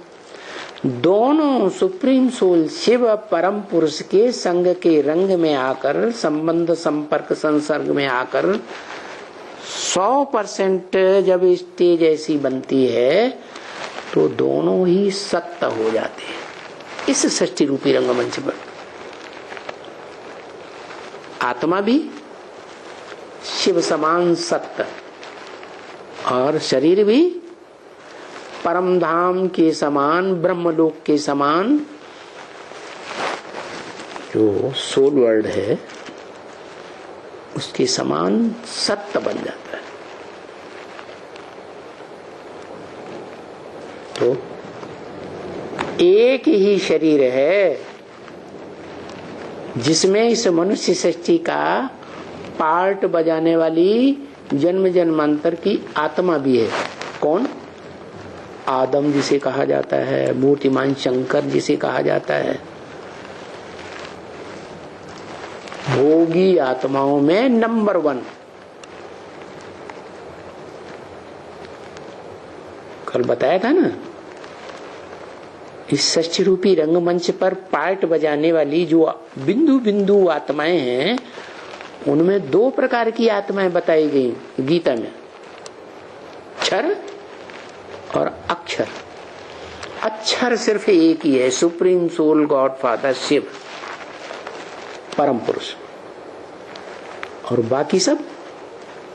दोनों सुप्रीम सोल शिव परम पुरुष के संग के रंग में आकर, संबंध संपर्क संसर्ग में आकर 100% जब स्टेज ऐसी बनती है तो दोनों ही सत्य हो जाते हैं इस सृष्टि रूपी रंगमंच पर। आत्मा भी शिव समान सत्य और शरीर भी परम धाम के समान, ब्रह्मलोक के समान जो सोल वर्ल्ड है उसके समान सत्य बन जाता है। तो एक ही शरीर है जिसमें इस मनुष्य सृष्टि का पार्ट बजाने वाली जन्म जन्मांतर की आत्मा भी है। कौन? आदम जिसे कहा जाता है, मूर्तिमान शंकर जिसे कहा जाता है, भोगी आत्माओं में नंबर 1। कल बताया था ना, इस सृष्टि रूपी रंगमंच पर पार्ट बजाने वाली जो बिंदु बिंदु आत्माएं हैं उनमें 2 प्रकार की आत्माएं बताई गई गीता में, क्षर और अक्षर। अक्षर सिर्फ एक ही है, supreme soul God Father Shiv परम पुरुष, और बाकी सब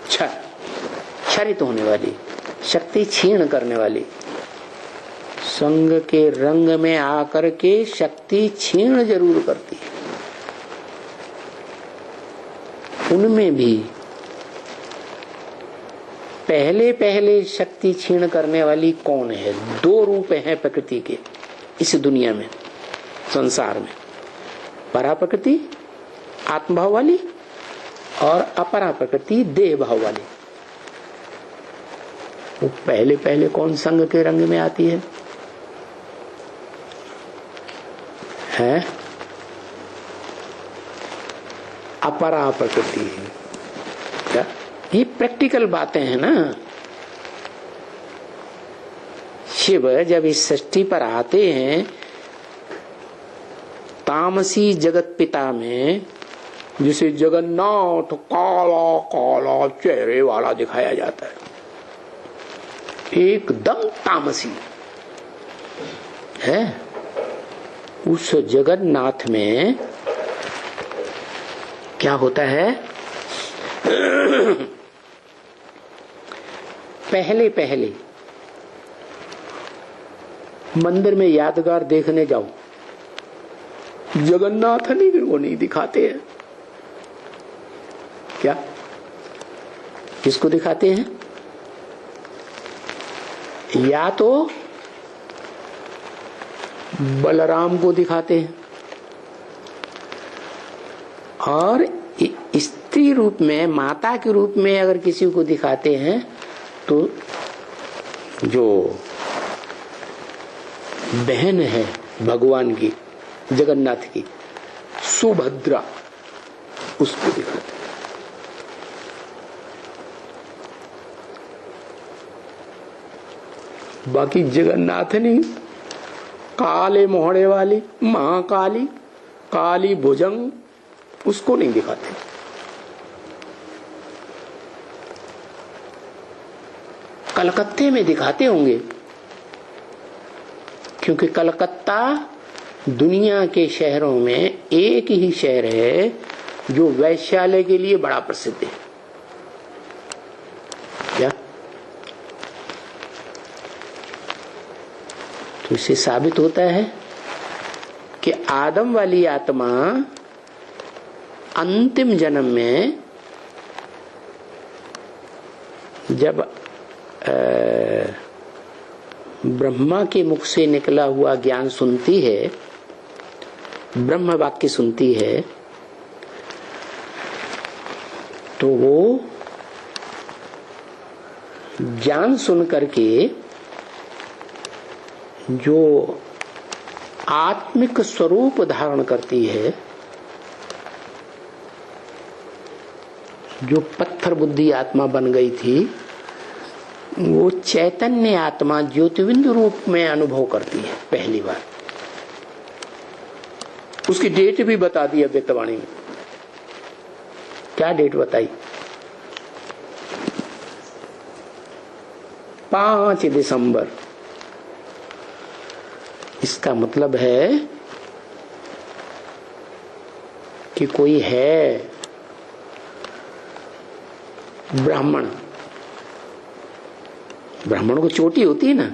क्षर, क्षरित होने वाली, शक्ति क्षीण करने वाली, संग के रंग में आकर के शक्ति क्षीण जरूर करती है। उनमें भी पहले पहले शक्ति क्षीण करने वाली कौन है? 2 रूप हैं प्रकृति के इस दुनिया में, संसार में, परा प्रकृति आत्मभाव वाली और अपरा प्रकृति देह भाव वाली। वो पहले पहले कौन संग के रंग में आती है? अपरा प्रकृति है। क्या? ये प्रैक्टिकल बातें हैं ना। शिव जब इस सृष्टि पर आते हैं, तामसी जगत पिता में जिसे जगन्नाथ काला काला चेहरे वाला दिखाया जाता है, एकदम तामसी है। उस जगन्नाथ में क्या होता है, पहले पहले मंदिर में यादगार देखने जाओ, जगन्नाथ को नहीं दिखाते हैं। क्या किसको दिखाते हैं? या तो बलराम को दिखाते हैं, और स्त्री रूप में, माता के रूप में अगर किसी को दिखाते हैं तो जो बहन है भगवान की, जगन्नाथ की, सुभद्रा, उसको दिखाते हैं। बाकी जगन्नाथ नहीं, काले मोहड़े वाली महाकाली, काली भुजंग, उसको नहीं दिखाते। कलकत्ते में दिखाते होंगे, क्योंकि कलकत्ता दुनिया के शहरों में एक ही शहर है जो वैश्यालय के लिए बड़ा प्रसिद्ध है। क्या? तो इससे साबित होता है कि आदम वाली आत्मा अंतिम जन्म में जब ब्रह्मा के मुख से निकला हुआ ज्ञान सुनती है, ब्रह्म वाक्य सुनती है, तो वो ज्ञान सुन करके जो आत्मिक स्वरूप धारण करती है, जो पत्थर बुद्धि आत्मा बन गई थी, वो चैतन्य आत्मा ज्योतिबिंदु रूप में अनुभव करती है पहली बार। उसकी डेट भी बता दी अव्यक्तवाणी में। क्या डेट बताई? 5 दिसंबर। इसका मतलब है कि कोई है ब्राह्मण, ब्राह्मण को चोटी होती है ना,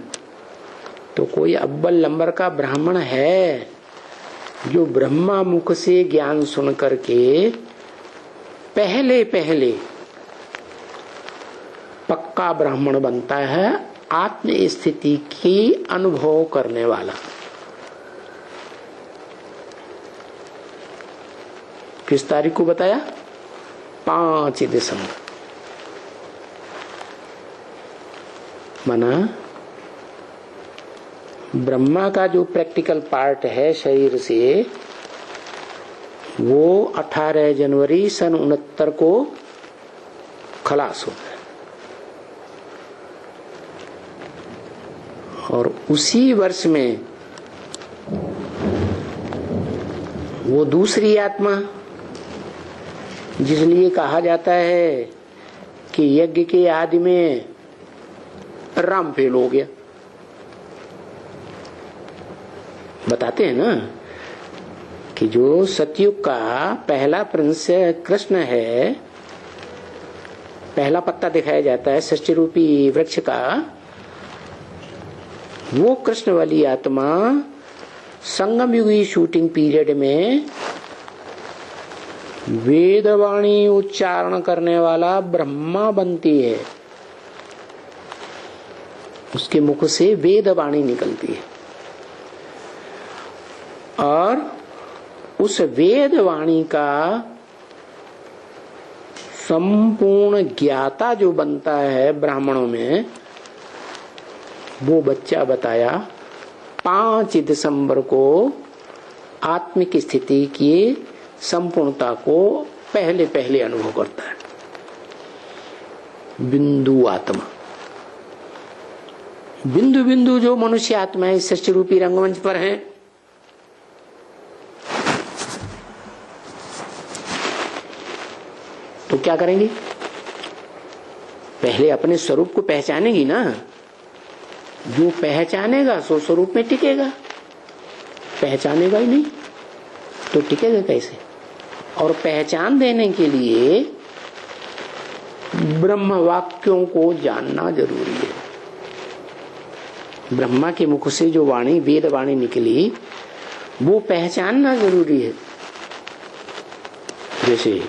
तो कोई अव्वल नंबर का ब्राह्मण है जो ब्रह्मा मुख से ज्ञान सुन करके पहले पहले पक्का ब्राह्मण बनता है, आत्म स्थिति की अनुभव करने वाला। किस तारीख को बताया? 5 दिसंबर। माना ब्रह्मा का जो प्रैक्टिकल पार्ट है शरीर से, वो 18 जनवरी सन 69 को खलास हो गया, और उसी वर्ष में वो दूसरी आत्मा, जिसलिए कहा जाता है कि यज्ञ के आदि में राम फेल हो गया, बताते हैं ना कि जो सतयुग का पहला प्रिंस कृष्ण है, पहला पत्ता दिखाया जाता है सृष्टि रूपी वृक्ष का, वो कृष्ण वाली आत्मा संगम युगी शूटिंग पीरियड में वेदवाणी उच्चारण करने वाला ब्रह्मा बनती है। उसके मुख से वेदवाणी निकलती है, और उस वेदवाणी का संपूर्ण ज्ञाता जो बनता है ब्राह्मणों में, वो बच्चा बताया 5 दिसंबर को आत्मिक स्थिति की संपूर्णता को पहले पहले अनुभव करता है। बिंदु आत्मा, बिंदु बिंदु जो मनुष्य आत्माएं सृष्टि रूपी रंगमंच पर हैं, तो क्या करेंगी? पहले अपने स्वरूप को पहचानेगी ना। जो पहचानेगा सो स्वरूप में टिकेगा, पहचानेगा ही नहीं तो टिकेगा कैसे? और पहचान देने के लिए ब्रह्म वाक्यों को जानना जरूरी है। ब्रह्मा के मुख से जो वाणी, वेद वाणी निकली, वो पहचानना जरूरी है। जैसे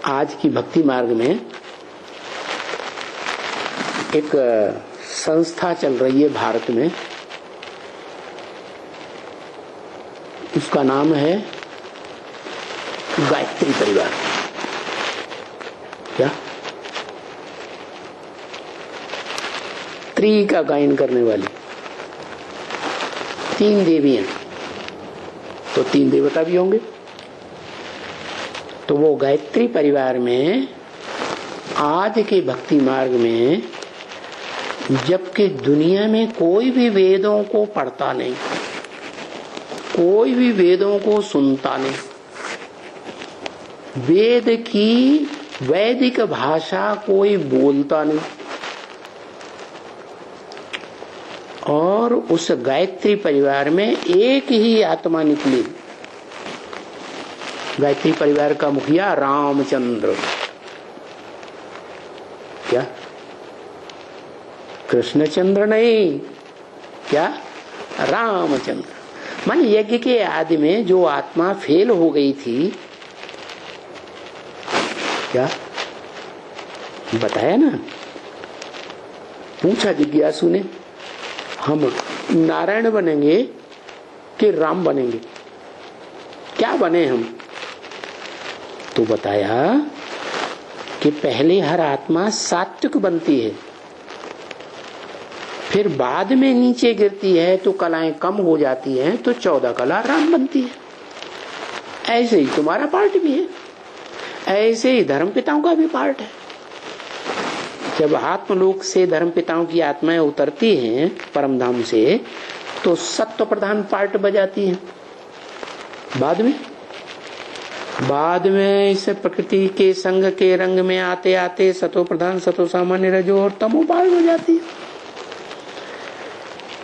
आज की भक्ति मार्ग में एक संस्था चल रही है भारत में, उसका नाम है गायत्री परिवार। क्या? त्रि का गायन करने वाली 3 देवियां, तो 3 देवता भी होंगे। तो वो गायत्री परिवार में आज के भक्ति मार्ग में, जबकि दुनिया में कोई भी वेदों को पढ़ता नहीं, कोई भी वेदों को सुनता नहीं, वेद की वैदिक भाषा कोई बोलता नहीं, और उस गायत्री परिवार में एक ही आत्मा निकली। गायत्री परिवार का मुखिया रामचंद्र। क्या? कृष्णचंद्र नहीं, क्या? रामचंद्र। मान यज्ञ के आदि में जो आत्मा फेल हो गई थी, क्या बताया ना, पूछा जिज्ञासु ने, हम नारायण बनेंगे कि राम बनेंगे, क्या बने हम? तो बताया कि पहले हर आत्मा सात्विक बनती है, फिर बाद में नीचे गिरती है तो कलाएं कम हो जाती हैं, तो 14 कला राम बनती है। ऐसे ही तुम्हारा पार्ट भी है, ऐसे ही धर्म पिताओं का भी पार्ट है। जब आत्मलोक से धर्म पिताओं की आत्माएं उतरती हैं परम धाम से, तो सत्व प्रधान पार्ट बजाती हैं। बाद में इस प्रकृति के संग के रंग में आते आते सतो प्रधान, सतो सामान्य, रजो और तमो पार्ट हो जाती है।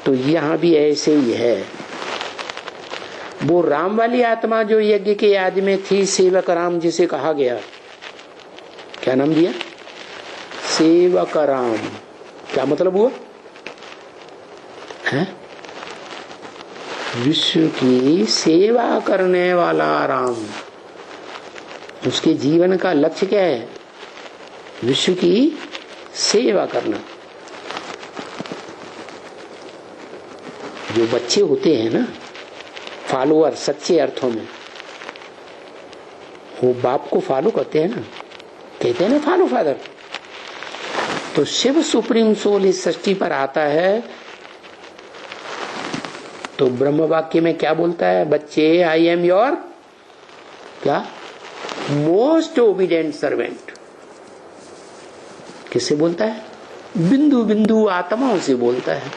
तो यहाँ भी ऐसे ही है। वो राम वाली आत्मा जो यज्ञ के आदि में थी, सेवक राम जिसे कहा गया, क्या नाम दिया? सेवक राम। क्या मतलब हुआ? है विश्व की सेवा करने वाला राम। उसके जीवन का लक्ष्य क्या है? विश्व की सेवा करना। जो बच्चे होते हैं ना, फॉलोअर सच्चे अर्थों में, वो बाप को फॉलो करते हैं ना, कहते हैं ना फॉलो फादर। तो शिव सुप्रीम सोल इस सृष्टि पर आता है तो ब्रह्म वाक्य में क्या बोलता है? बच्चे, आई एम योर क्या? Most obedient servant. किससे बोलता है? बिंदु बिंदु आत्माओं से बोलता है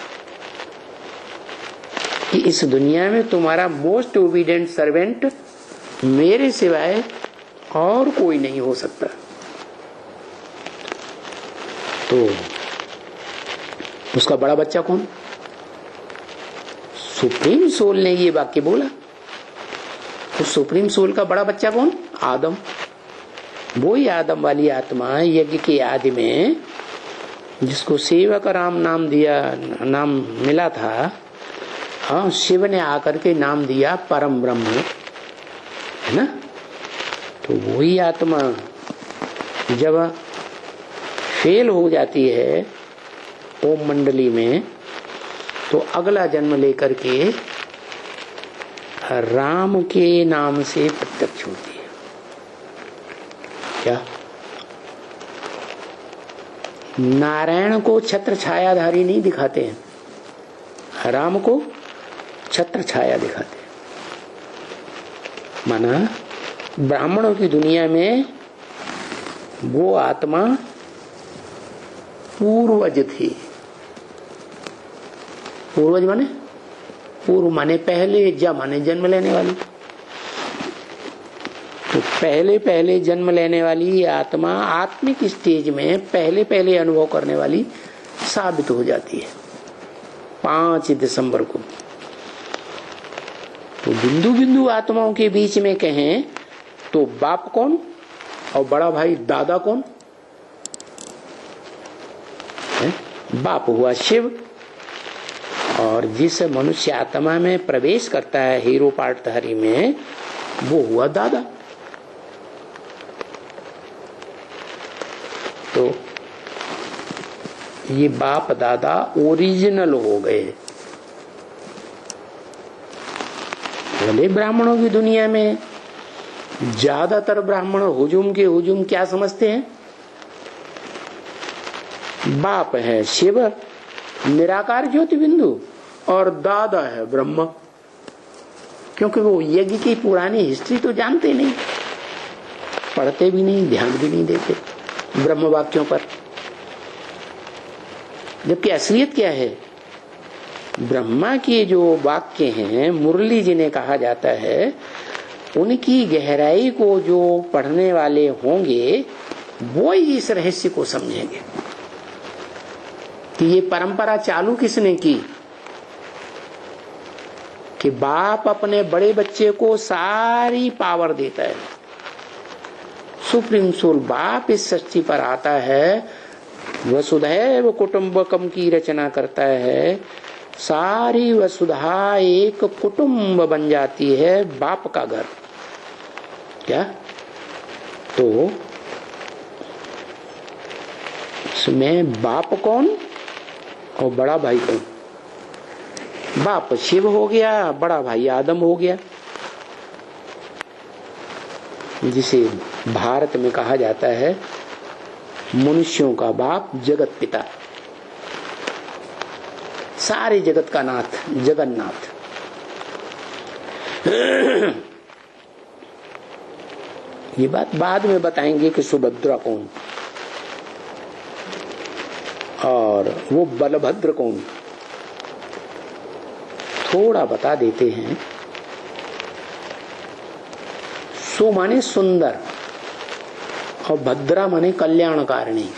कि इस दुनिया में तुम्हारा मोस्ट ओबीडिएंट सर्वेंट मेरे सिवाय और कोई नहीं हो सकता। तो उसका बड़ा बच्चा कौन? सुप्रीम सोल ने ये वाक्य बोला। उस सुप्रीम सोल का बड़ा बच्चा कौन? आदम। वही आदम वाली आत्मा यज्ञ के आदि में, जिसको सेवक राम नाम दिया, नाम मिला था। हाँ, शिव ने आकर के नाम दिया परम ब्रह्म, है ना। तो वही आत्मा जब फेल हो जाती है ओम मंडली में, तो अगला जन्म लेकर के राम के नाम से प्रत्यक्ष होती है। क्या? नारायण को छत्र छायाधारी नहीं दिखाते हैं, राम को छत्र छाया दिखाते हैं। माना ब्राह्मणों की दुनिया में वो आत्मा पूर्वज थे। पूर्वज माने पूर्व माने पहले, ज माने जन्म लेने वाली। तो पहले पहले जन्म लेने वाली आत्मा आत्मिक स्टेज में पहले पहले अनुभव करने वाली साबित हो जाती है 5 दिसंबर को। तो बिंदु बिंदु आत्माओं के बीच में कहें तो बाप कौन और बड़ा भाई दादा कौन है? बाप हुआ शिव, और जिस मनुष्य आत्मा में प्रवेश करता है हीरो पार्टधारी में, वो हुआ दादा। तो ये बाप दादा ओरिजिनल हो गए। भले ब्राह्मणों की दुनिया में ज्यादातर ब्राह्मण हुजूम के हुजूम क्या समझते हैं? बाप है शिव निराकार ज्योति बिंदु और दादा है ब्रह्म, क्योंकि वो यज्ञ की पुरानी हिस्ट्री तो जानते नहीं, पढ़ते भी नहीं, ध्यान भी नहीं देते ब्रह्म वाक्यों पर। जबकि असलियत क्या है? ब्रह्मा के जो वाक्य हैं, मुरली जिन्हें कहा जाता है, उनकी गहराई को जो पढ़ने वाले होंगे वो ही इस रहस्य को समझेंगे कि ये परंपरा चालू किसने की, कि बाप अपने बड़े बच्चे को सारी पावर देता है। सुप्रीम सोल बाप इस सृष्टि पर आता है, वसुधैव कुटुंबकम की रचना करता है, सारी वसुधा एक कुटुंब बन जाती है, बाप का घर। क्या? तो इसमें बाप कौन और बड़ा भाई कौन? बाप शिव हो गया, बड़ा भाई आदम हो गया, जिसे भारत में कहा जाता है मनुष्यों का बाप जगत पिता, सारे जगत का नाथ जगन्नाथ। ये बात बाद में बताएंगे कि सुभद्रा कौन और वो बलभद्र कौन, थोड़ा बता देते हैं। सु माने सुंदर और भद्रा माने कल्याणकारिणी।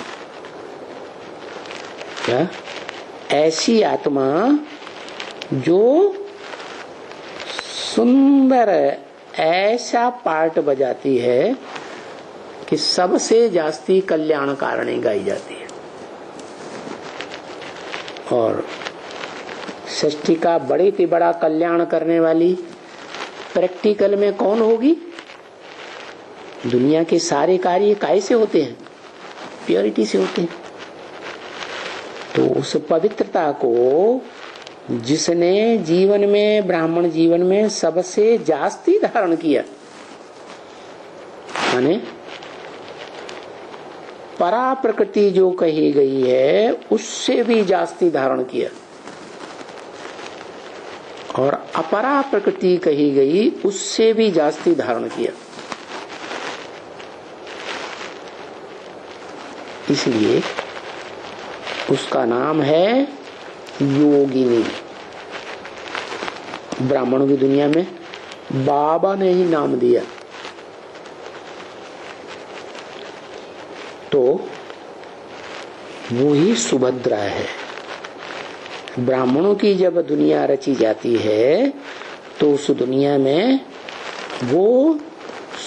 क्या? ऐसी आत्मा जो सुंदर ऐसा पार्ट बजाती है कि सबसे जास्ती कल्याणकारिणी गाई जाती है। और सृष्टि का बड़े से बड़ा कल्याण करने वाली प्रैक्टिकल में कौन होगी? दुनिया के सारे कार्य काहे से होते हैं? प्योरिटी से होते हैं। तो उस पवित्रता को जिसने जीवन में, ब्राह्मण जीवन में सबसे जास्ती धारण किया, माने परा प्रकृति जो कही गई है उससे भी जास्ती धारण किया, और अपरा प्रकृति कही गई उससे भी जास्ती धारण किया। इसलिए उसका नाम है योगिनी। ब्राह्मणों की दुनिया में बाबा ने ही नाम दिया। तो वो ही सुभद्रा है। ब्राह्मणों की जब दुनिया रची जाती है तो उस दुनिया में वो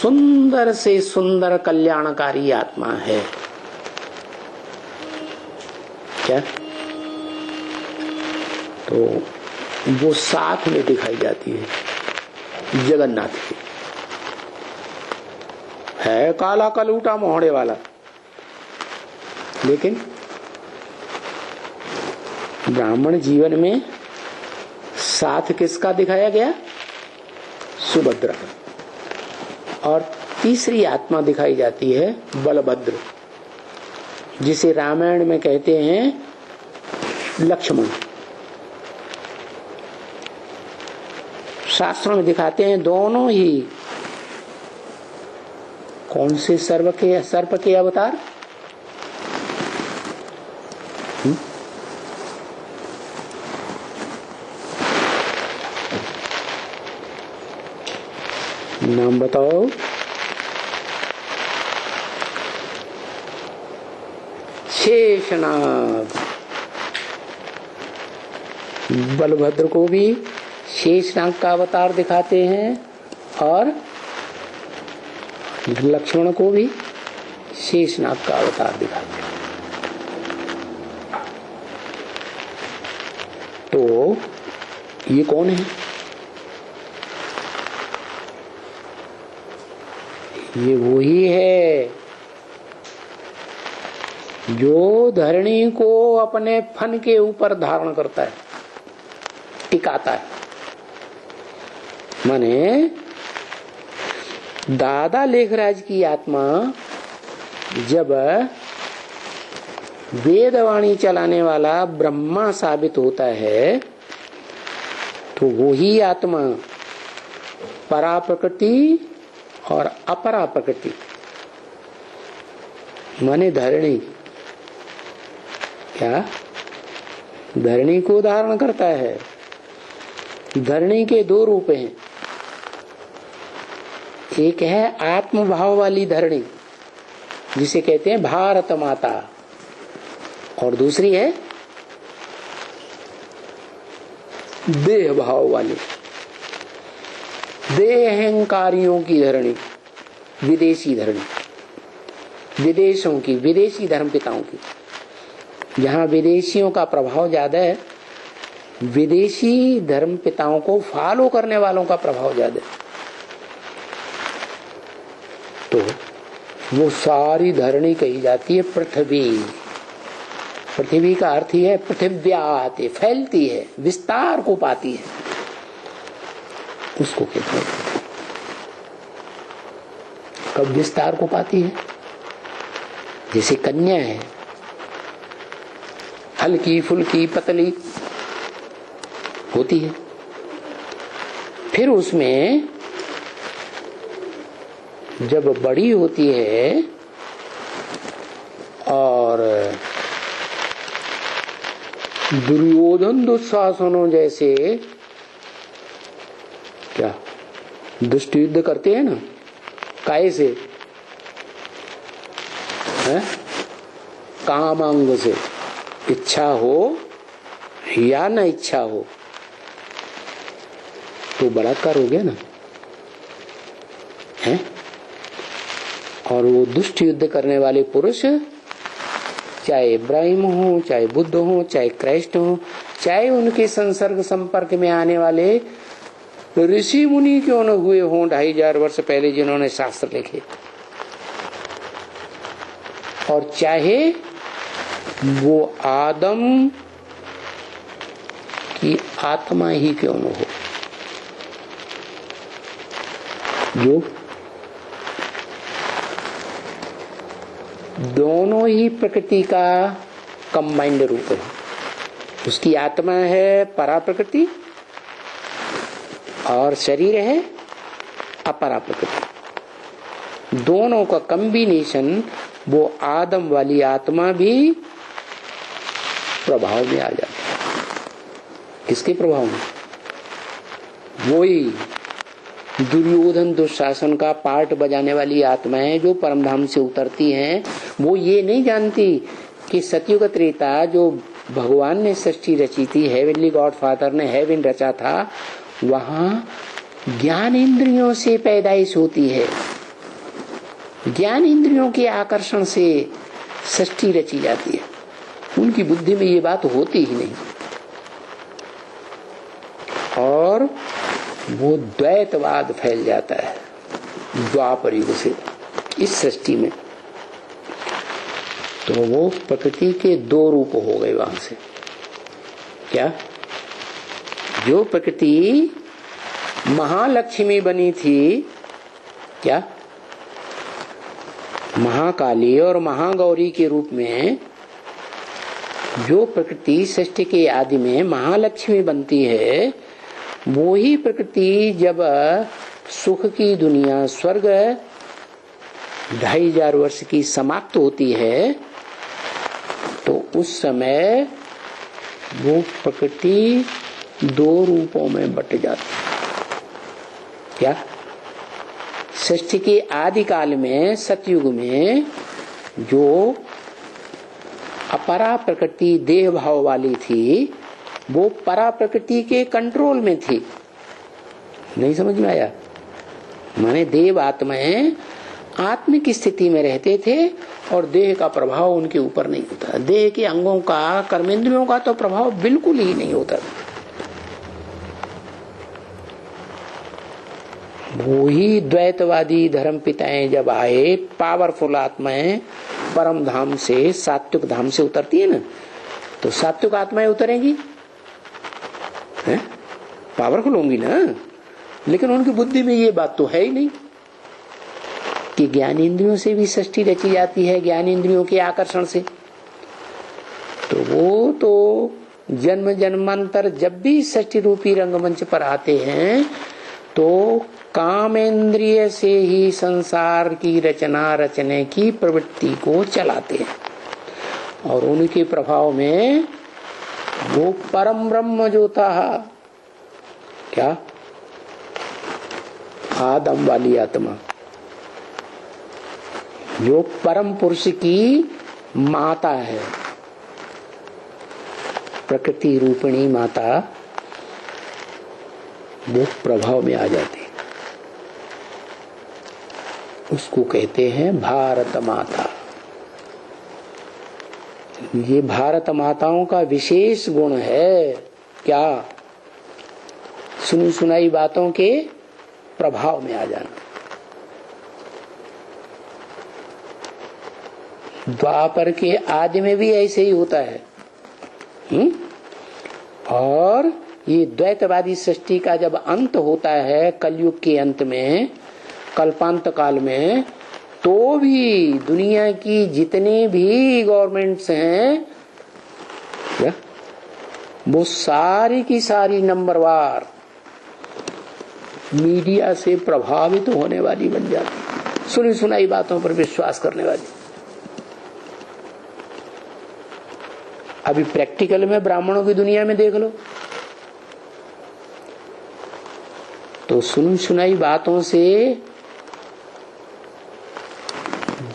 सुंदर से सुंदर कल्याणकारी आत्मा है। क्या? तो वो साथ में दिखाई जाती है जगन्नाथ की। है काला कलूटा मोहड़े वाला, लेकिन ब्राह्मण जीवन में साथ किसका दिखाया गया? सुभद्रा। और तीसरी आत्मा दिखाई जाती है बलभद्र, जिसे रामायण में कहते हैं लक्ष्मण। शास्त्रों में दिखाते हैं दोनों ही कौन से सर्प के अवतार? नाम बताओ। शेषनाग। बलभद्र को भी शेषनाग का अवतार दिखाते हैं और लक्ष्मण को भी शेषनाग का अवतार दिखाते हैं। तो ये कौन है? ये वही है जो धरणी को अपने फन के ऊपर धारण करता है, टिकाता है। माने दादा लेखराज की आत्मा जब वेदवाणी चलाने वाला ब्रह्मा साबित होता है तो वही आत्मा परा प्रकृति और अपरा प्रकृति माने धरणी, क्या धरणी को धारण करता है। धरणी के दो रूप हैं, एक है आत्म भाव वाली धरणी जिसे कहते हैं भारत माता, और दूसरी है देह भाव वाली देह अहंकारियों की धरणी, विदेशी धरणी, विदेशों की, विदेशी धर्मपिताओं की। जहां विदेशियों का प्रभाव ज्यादा है, विदेशी धर्मपिताओं को फॉलो करने वालों का प्रभाव ज्यादा है, तो वो सारी धरणी कही जाती है पृथ्वी। पृथ्वी का अर्थ ही है पृथिव्यात, फैलती है, विस्तार को पाती है, उसको कहते हैं। कब विस्तार को पाती है? जैसे कन्या है, हल्की फुल्की पतली होती है, फिर उसमें जब बड़ी होती है और दुर्योधन दुशासनों जैसे क्या दुष्ट युद्ध करते हैं ना, काय से है? कामांग से, इच्छा हो या न इच्छा हो तो बलात्कार हो गया ना है। और वो दुष्ट युद्ध करने वाले पुरुष चाहे इब्राहिम हो, चाहे बुद्ध हो, चाहे क्राइस्ट हो, चाहे उनके संसर्ग संपर्क में आने वाले ऋषि मुनि क्यों न हुए हों 2500 वर्ष पहले जिन्होंने शास्त्र लिखे, और चाहे वो आदम की आत्मा ही क्यों न हो, जो दोनों ही प्रकृति का कंबाइंड रूप है। उसकी आत्मा है परा प्रकृति और शरीर है अपरा प्रकृति। दोनों का कॉम्बिनेशन, वो आदम वाली आत्मा भी प्रभाव में आ जाती है। किसके प्रभाव में? वही दुर्योधन दुशासन का पार्ट बजाने वाली आत्माएं जो परमधाम से उतरती हैं, वो ये नहीं जानती कि सतयुग त्रेता जो भगवान ने सृष्टि रची थी, हेवनली गॉड फादर ने हेवन रचा था, वहां ज्ञान इंद्रियों से पैदाइश होती है, ज्ञान इंद्रियों के आकर्षण से सृष्टि रची जाती है। उनकी बुद्धि में ये बात होती ही नहीं, और वो द्वैतवाद फैल जाता है द्वापर युग से इस सृष्टि में। तो वो प्रकृति के दो रूप हो गए वहां से। क्या? जो प्रकृति महालक्ष्मी बनी थी, क्या महाकाली और महागौरी के रूप में जो प्रकृति सृष्टि के आदि में महालक्ष्मी बनती है, वो ही प्रकृति जब सुख की दुनिया स्वर्ग 2500 वर्ष की समाप्त होती है, तो उस समय वो प्रकृति दो रूपों में बट जाती है। क्या? सृष्टि के आदि काल में, सतयुग में, जो अपरा प्रकृति देह भाव वाली थी, वो परा प्रकृति के कंट्रोल में थी। नहीं समझ में आया? माने देव आत्माएं आत्म की स्थिति में रहते थे और देह का प्रभाव उनके ऊपर नहीं होता। देह के अंगों का, कर्मेंद्रियों का तो प्रभाव बिल्कुल ही नहीं होता। वो ही द्वैतवादी धर्म पिताएं जब आए, पावरफुल आत्माएं परम धाम से, सात्विक धाम से उतरती है ना, तो सात्विक आत्माएं उतरेंगी, पावरफुल होंगी ना, लेकिन उनकी बुद्धि में ये बात तो है ही नहीं कि ज्ञान इंद्रियों से भी सृष्टि रची जाती है, ज्ञान इंद्रियों के आकर्षण से। तो वो तो जन्म जन्मांतर जब भी सृष्टि रूपी रंगमंच पर आते हैं तो कामेंद्रिय से ही संसार की रचना रचने की प्रवृत्ति को चलाते हैं और उनके प्रभाव में वो परम ब्रह्म जो था, क्या? आदम वाली आत्मा, जो परम पुरुष की माता है, प्रकृति रूपिणी माता, वो प्रभाव में आ जाती। उसको कहते हैं भारत माता। ये भारत माताओं का विशेष गुण है, क्या? सुनी सुनाई बातों के प्रभाव में आ जाना। द्वापर के आदि में भी ऐसे ही होता है। और ये द्वैतवादी सृष्टि का जब अंत होता है कलयुग के अंत में, कल्पांत काल में, तो भी दुनिया की जितने भी गवर्नमेंट्स हैं, क्या? वो सारी की सारी नंबरवार मीडिया से प्रभावित होने वाली बन जाती, सुनी सुनाई बातों पर विश्वास करने वाली। अभी प्रैक्टिकल में ब्राह्मणों की दुनिया में देख लो, तो सुनी सुनाई बातों से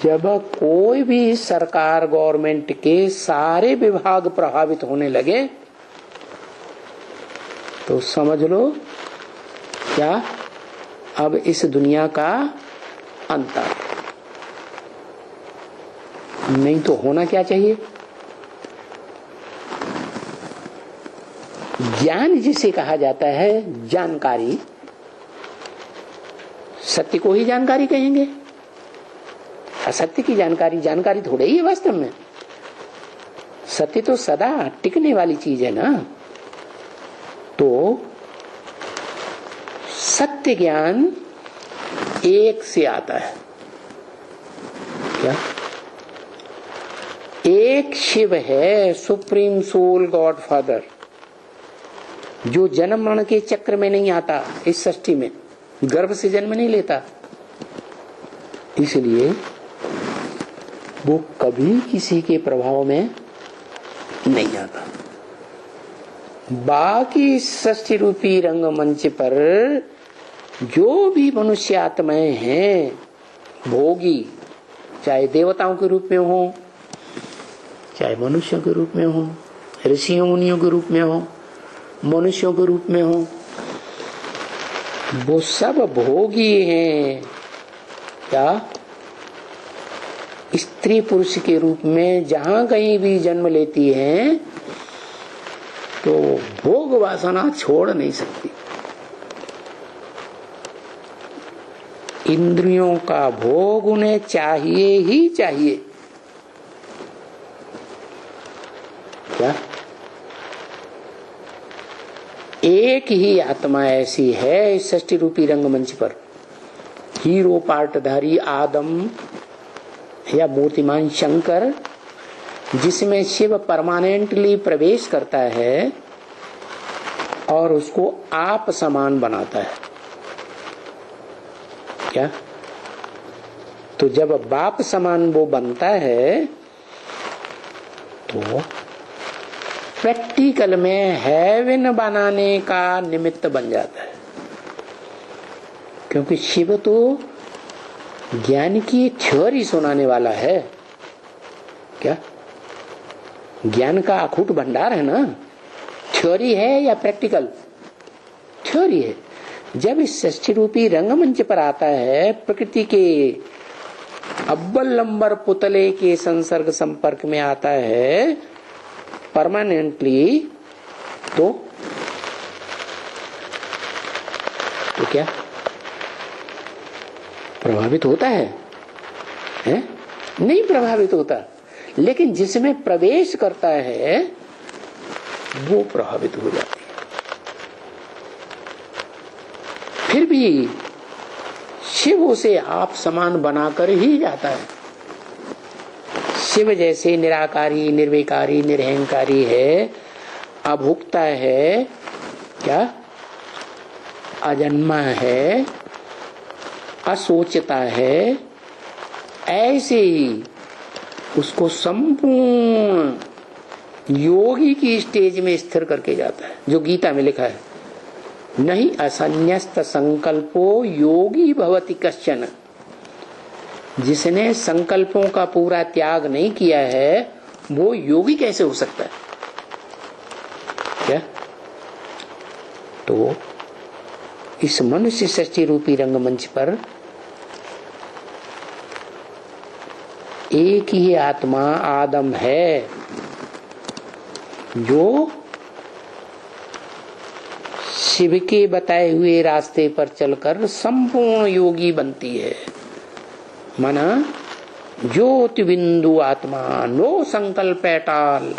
जब कोई भी सरकार, गवर्नमेंट के सारे विभाग प्रभावित होने लगे तो समझ लो क्या, अब इस दुनिया का अंत है। नहीं तो होना क्या चाहिए? ज्ञान जिसे कहा जाता है, जानकारी, सत्य को ही जानकारी कहेंगे। असत्य की जानकारी जानकारी थोड़े ही है वास्तव में। सत्य तो सदा टिकने वाली चीज है ना। तो सत्य ज्ञान एक से आता है, क्या? एक शिव है, सुप्रीम सोल गॉड फादर, जो जन्म मरण के चक्र में नहीं आता, इस सृष्टि में गर्भ से जन्म नहीं लेता, इसलिए वो कभी किसी के प्रभाव में नहीं आता। बाकी सृष्टि रूपी रंगमंच पर जो भी मनुष्य आत्माएं हैं, भोगी, चाहे देवताओं के रूप में हो, चाहे मनुष्यों के रूप में हो, ऋषियों मुनियों के रूप में हो, मनुष्यों के रूप में हो, वो सब भोगी हैं। क्या? स्त्री पुरुष के रूप में जहां कहीं भी जन्म लेती हैं तो भोग वासना छोड़ नहीं सकती। इंद्रियों का भोग उन्हें चाहिए ही चाहिए। क्या? एक ही आत्मा ऐसी है इस सृष्टि रूपी रंगमंच पर, हीरो पार्टधारी आदम या मूर्तिमान शंकर, जिसमें शिव परमानेंटली प्रवेश करता है और उसको आप समान बनाता है। क्या? तो जब बाप समान वो बनता है वो प्रैक्टिकल में हेवन बनाने का निमित्त बन जाता है। क्योंकि शिव तो ज्ञान की थ्योरी सुनाने वाला है। क्या ज्ञान का अखूट भंडार है ना? थ्योरी है या प्रैक्टिकल? थ्योरी है। जब इस षष्ठी रूपी रंगमंच पर आता है, प्रकृति के अव्वल नंबर पुतले के संसर्ग संपर्क में आता है परमानेंटली, तो क्या प्रभावित होता है? नहीं प्रभावित होता, लेकिन जिसमें प्रवेश करता है वो प्रभावित हो जाती है। फिर भी शिव उसे आप समान बनाकर ही जाता है। शिव जैसे निराकारी, निर्विकारी, निरहंकारी है, अभुक्ता है, क्या अजन्मा है, असोचता है, ऐसे ही उसको संपूर्ण योगी की स्टेज में स्थिर करके जाता है। जो गीता में लिखा है, नहीं असन्यस्त संकल्पो योगी भवति कश्चन। जिसने संकल्पों का पूरा त्याग नहीं किया है वो योगी कैसे हो सकता है? क्या? तो इस मनुष्य षष्ठी रूपी रंगमंच पर एक ही आत्मा आदम है जो शिव के बताए हुए रास्ते पर चलकर संपूर्ण योगी बनती है। माना ज्योति बिंदु आत्मा, नो संकल्प एट ऑल,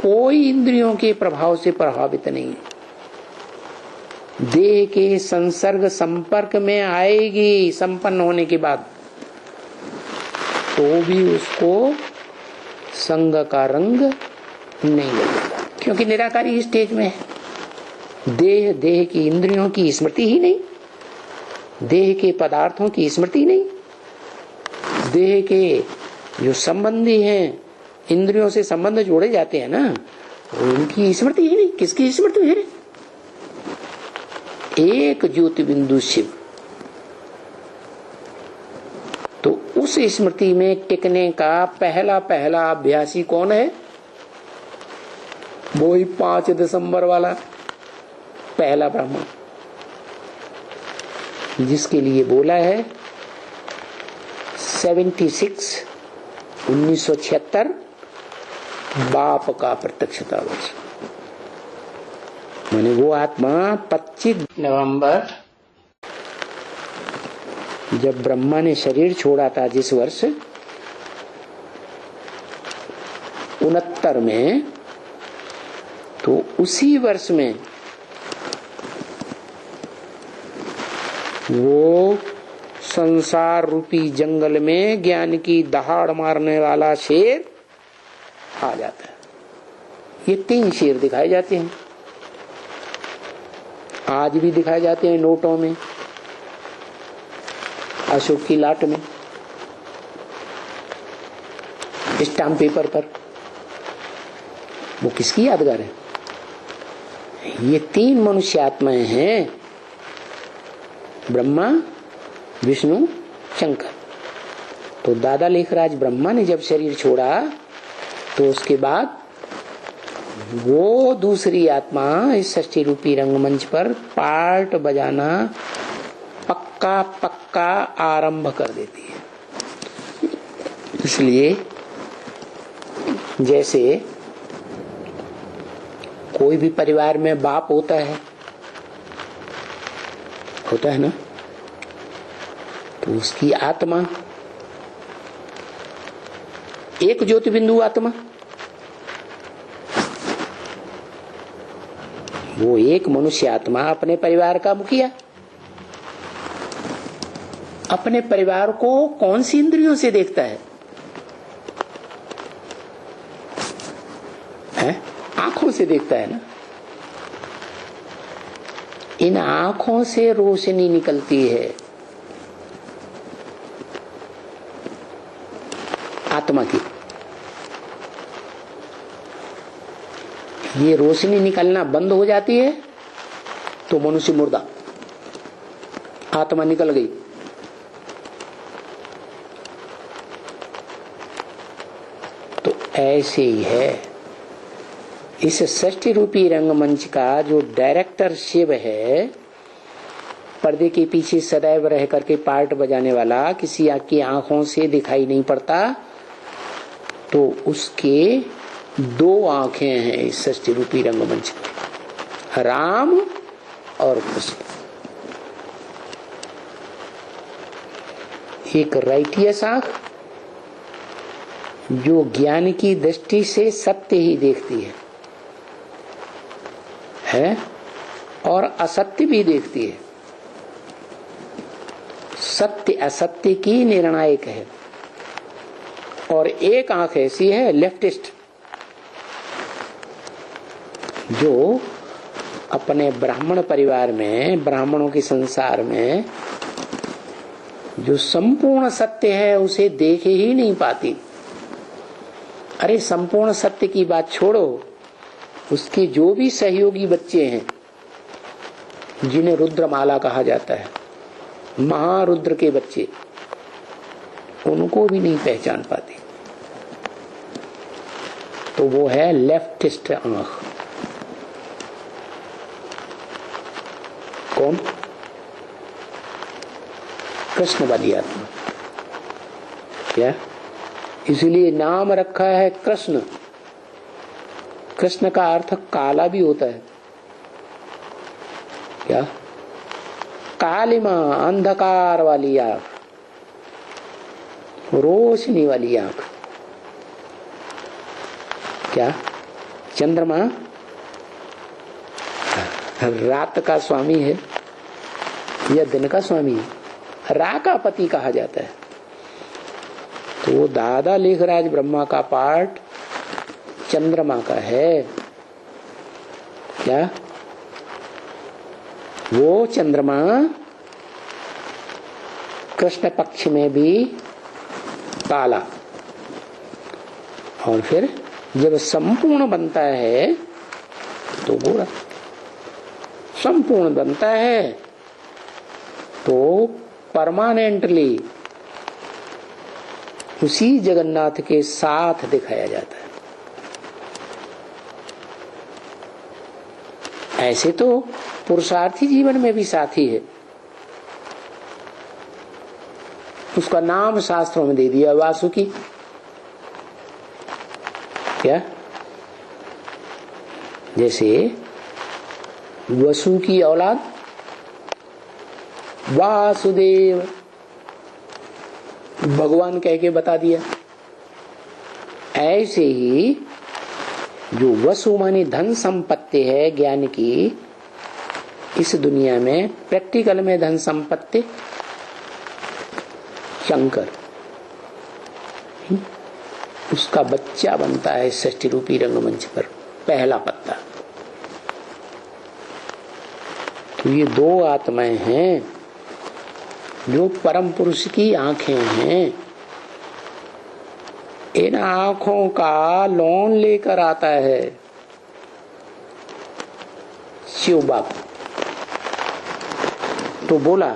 कोई इंद्रियों के प्रभाव से प्रभावित नहीं, देह के संसर्ग संपर्क में आएगी संपन्न होने के बाद, तो भी उसको संग का रंग नहीं लगेगा, क्योंकि निराकारी स्टेज में है। देह की इंद्रियों की स्मृति ही नहीं, देह के पदार्थों की स्मृति नहीं, देह के जो संबंधी हैं, इंद्रियों से संबंध जोड़े जाते हैं ना, उनकी स्मृति ही नहीं। किसकी स्मृति है? एक ज्योति बिंदु शिव। तो उस स्मृति में टिकने का पहला अभ्यासी कौन है? वो ही 5 दिसंबर वाला पहला ब्राह्मण, जिसके लिए बोला है 1976 बाप का प्रत्यक्षता वर्ष। माने वो आत्मा 25 नवंबर जब ब्रह्मा ने शरीर छोड़ा था, जिस वर्ष 69 में, तो उसी वर्ष में वो संसार रूपी जंगल में ज्ञान की दहाड़ मारने वाला शेर आ जाता है। ये 3 शेर दिखाए जाते हैं, आज भी दिखाए जाते हैं नोटों में, अशोक की लाट में, स्टाम्प पेपर पर। वो किसकी यादगार है? ये 3 मनुष्य आत्माएं हैं, ब्रह्मा, विष्णु, शंकर। तो दादा लेखराज ब्रह्मा ने जब शरीर छोड़ा तो उसके बाद वो दूसरी आत्मा इस षष्ठी रूपी रंगमंच पर पार्ट बजाना पक्का आरंभ कर देती है। इसलिए जैसे कोई भी परिवार में बाप होता है ना, तो उसकी आत्मा एक ज्योति बिंदु आत्मा, वो एक मनुष्य आत्मा अपने परिवार का मुखिया। अपने परिवार को कौन सी इंद्रियों से देखता है? आंखों से देखता है ना। इन आंखों से रोशनी निकलती है आत्मा की। ये रोशनी निकलना बंद हो जाती है तो मनुष्य मुर्दा, आत्मा निकल गई। तो ऐसे ही है इस सृष्टि रूपी रंगमंच का जो डायरेक्टर शिव है, पर्दे के पीछे सदैव रह करके पार्ट बजाने वाला, किसी की आंखों से दिखाई नहीं पड़ता, तो उसके दो आंखें हैं इस सृष्टि रूपी रंगमंच में, राम और कृष्ण। एक राइटियस आंख जो ज्ञान की दृष्टि से सत्य ही देखती है और असत्य भी देखती है, सत्य असत्य की निर्णायक है। और एक आंख ऐसी है लेफ्टिस्ट, जो अपने ब्राह्मण परिवार में, ब्राह्मणों के संसार में जो संपूर्ण सत्य है उसे देख ही नहीं पाती। अरे संपूर्ण सत्य की बात छोड़ो, उसके जो भी सहयोगी बच्चे हैं जिन्हें रुद्रमाला कहा जाता है, महारुद्र के बच्चे, उनको भी नहीं पहचान पाती। तो वो है लेफ्टिस्ट आंख। कौन? कृष्णवादी आत्मा। क्या? इसलिए नाम रखा है कृष्ण। कृष्ण का अर्थ काला भी होता है। क्या? कालिमा, अंधकार वाली आंख, रोशनी वाली आंख। क्या? चंद्रमा रात का स्वामी है या दिन का स्वामी है? रा का पति कहा जाता है। तो दादा लेखराज ब्रह्मा का पार्ट चंद्रमा का है। क्या? वो चंद्रमा कृष्ण पक्ष में भी काला, और फिर जब संपूर्ण बनता है तो गोरा। संपूर्ण बनता है तो परमानेंटली उसी जगन्नाथ के साथ दिखाया जाता है। ऐसे तो पुरुषार्थी जीवन में भी साथी है, उसका नाम शास्त्रों में दे दिया वासुकी। क्या? जैसे वसु की औलाद वासुदेव, भगवान कह के बता दिया। ऐसे ही जो वसु मानी धन संपत्ति है ज्ञान की, इस दुनिया में प्रैक्टिकल में धन संपत्ति शंकर, उसका बच्चा बनता है सृष्टि रूपी रंगमंच पर, पहला पत्ता। तो ये दो आत्माएं हैं जो परम पुरुष की आंखें हैं। इन आंखों का लोन लेकर आता है शिव बाबू। तो बोला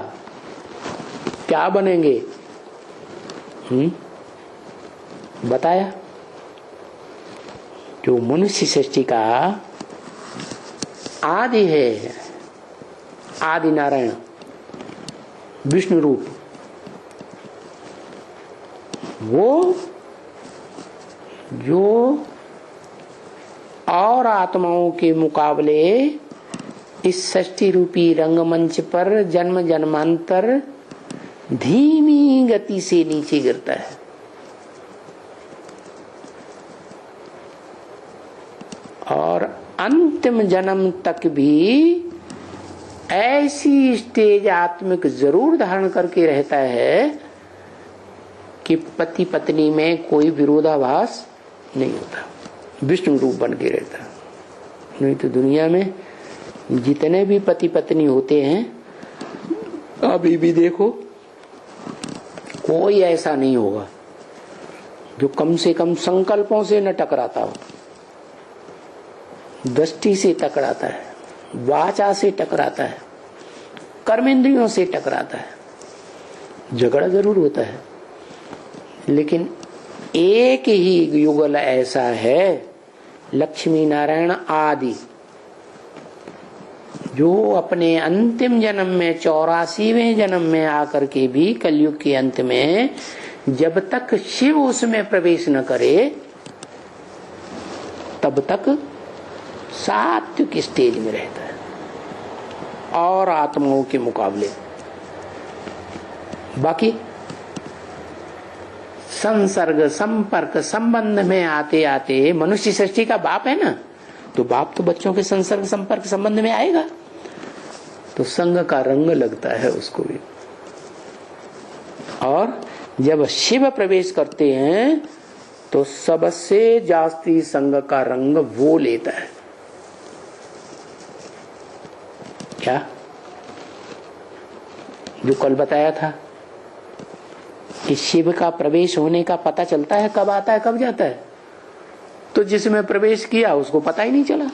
क्या बनेंगे? बताया जो मनुष्य सृष्टि का आदि है, आदि नारायण विष्णु रूप, वो जो और आत्माओं के मुकाबले इस सृष्टि रूपी रंगमंच पर जन्म जन्मांतर धीमी गति से नीचे गिरता है। और अंतिम जन्म तक भी ऐसी स्टेज आत्मिक जरूर धारण करके रहता है कि पति पत्नी में कोई विरोधाभास नहीं होता, विष्णु रूप बन के रहता। नहीं तो दुनिया में जितने भी पति पत्नी होते हैं अभी भी देखो, कोई ऐसा नहीं होगा जो कम से कम संकल्पों से न टकराता हो। दृष्टि से टकराता है, वाचा से टकराता है, कर्मेंद्रियों से टकराता है, झगड़ा जरूर होता है, लेकिन एक ही युगल ऐसा है, लक्ष्मी नारायण आदि, जो अपने अंतिम जन्म में 84वें जन्म में आकर के भी कलयुग के अंत में जब तक शिव उसमें प्रवेश न करे तब तक सात्विक स्टेज में रहता है और आत्माओं के मुकाबले। बाकी संसर्ग संपर्क संबंध में आते आते मनुष्य सृष्टि का बाप है ना, तो बाप तो बच्चों के संसर्ग संपर्क संबंध में आएगा, तो संग का रंग लगता है उसको भी। और जब शिव प्रवेश करते हैं तो सबसे जास्ती संग का रंग वो लेता है। क्या? जो कल बताया था कि शिव का प्रवेश होने का पता चलता है कब आता है कब जाता है, तो जिसमें प्रवेश किया उसको पता ही नहीं चला।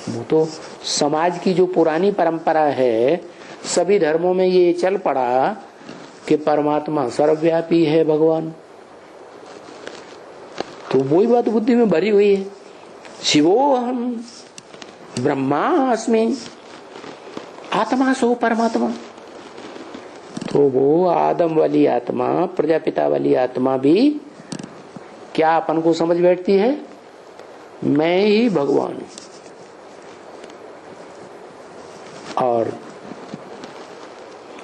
वो तो समाज की जो पुरानी परंपरा है, सभी धर्मों में ये चल पड़ा कि परमात्मा सर्वव्यापी है भगवान, तो वही बात बुद्धि में भरी हुई है, शिवोहम ब्रह्मास्मि आत्मा सो परमात्मा। तो वो आदम वाली आत्मा, प्रजापिता वाली आत्मा भी क्या अपन को समझ बैठती है, मैं ही भगवान हूं। और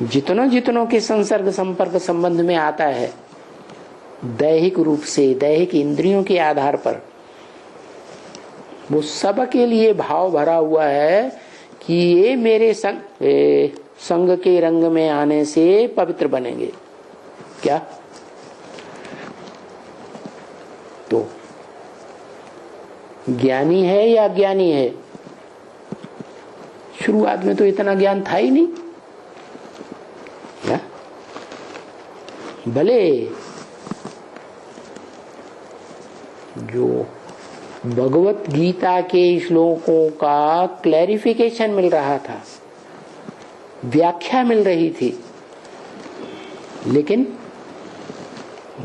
जितनों जितनों के संसर्ग संपर्क संबंध में आता है, दैहिक रूप से, दैहिक इंद्रियों के आधार पर, वो सब के लिए भाव भरा हुआ है कि ये मेरे संग के रंग में आने से पवित्र बनेंगे। क्या? तो ज्ञानी है या अज्ञानी है? शुरुआत में तो इतना ज्ञान था ही नहीं। क्या? भले जो भगवत गीता के श्लोकों का क्लैरिफिकेशन मिल रहा था, व्याख्या मिल रही थी, लेकिन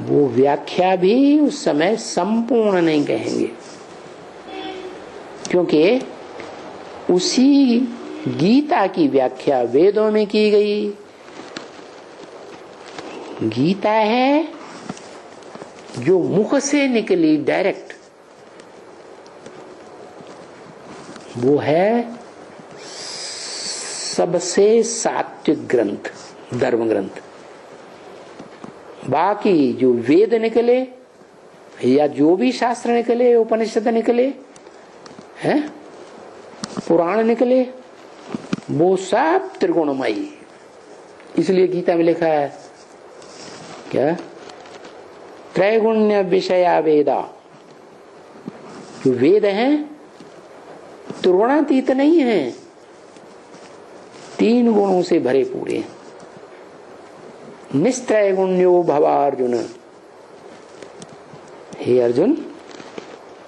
वो व्याख्या भी उस समय संपूर्ण नहीं कहेंगे, क्योंकि उसी गीता की व्याख्या वेदों में की गई। गीता है जो मुख से निकली डायरेक्ट, वो है सबसे सात्विक ग्रंथ, धर्म ग्रंथ। बाकी जो वेद निकले या जो भी शास्त्र निकले, उपनिषद निकले हैं, पुराण निकले, वो सब त्रिगुणमयी। इसलिए गीता में लिखा है क्या? त्रैगुण्य विषया वेदा। जो वेद हैं त्रिगुणातीत नहीं है, 3 गुणों से भरे पूरे। निस्त्रैगुण्यो भवा अर्जुन। हे अर्जुन,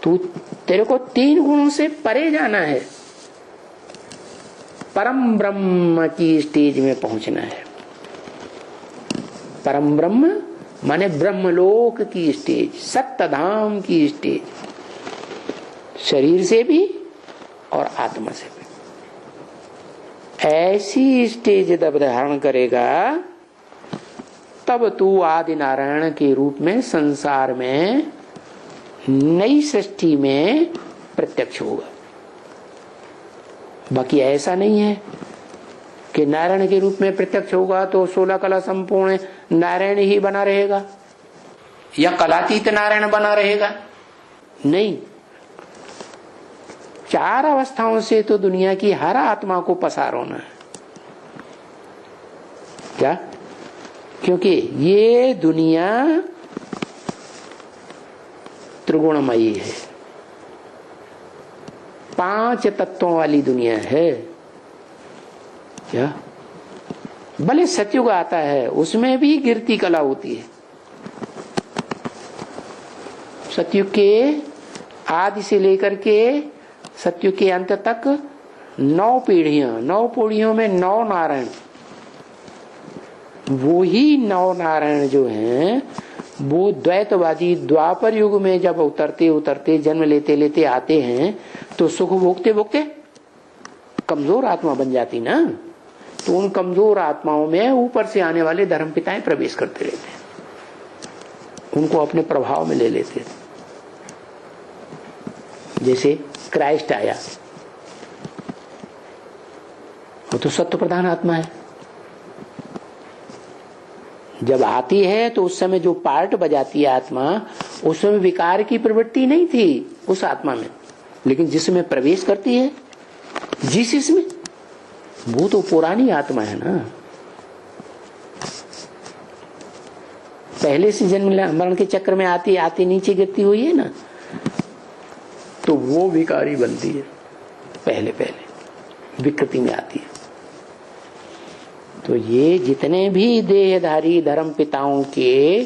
तेरे को 3 गुणों से परे जाना है, परम ब्रह्म की स्टेज में पहुंचना है। परम ब्रह्म माने ब्रह्मलोक की स्टेज, सत्तधाम की स्टेज, शरीर से भी और आत्मा से भी। ऐसी स्टेज जब धारण करेगा तब तू आदि नारायण के रूप में संसार में नई सृष्टि में प्रत्यक्ष होगा। बाकी ऐसा नहीं है कि नारायण के रूप में प्रत्यक्ष होगा तो 16 कला संपूर्ण नारायण ही बना रहेगा या कलातीत नारायण बना रहेगा। नहीं, 4 अवस्थाओं से तो दुनिया की हर आत्मा को पसार होना है। क्या? क्योंकि ये दुनिया त्रिगुणमयी है, 5 तत्वों वाली दुनिया है। क्या? भले सतयुग आता है, उसमें भी गिरती कला होती है। सतयुग के आदि से लेकर के सत्युग के अंत तक 9 पीढ़ियां, 9 पीढ़ियों में 9 नारायण। वो ही 9 नारायण जो हैं वो द्वैतवादी द्वापर युग में जब उतरते उतरते जन्म लेते लेते आते हैं तो सुख भोगते भोगते कमजोर आत्मा बन जाती ना, तो उन कमजोर आत्माओं में ऊपर से आने वाले धर्म पिताएं प्रवेश करते रहते हैं, उनको अपने प्रभाव में ले लेते हैं। जैसे क्राइस्ट आया, वो तो सत्व प्रधान आत्मा है। जब आती है तो उस समय जो पार्ट बजाती है आत्मा, उस समय विकार की प्रवृत्ति नहीं थी उस आत्मा में, लेकिन जिसमें प्रवेश करती है जिस में, वो तो पुरानी आत्मा है ना, पहले से जन्म मरण के चक्र में आती आती नीचे गिरती हुई है ना, तो वो विकारी बनती है, पहले पहले विकृति में आती है। तो ये जितने भी देहधारी धर्म पिताओं के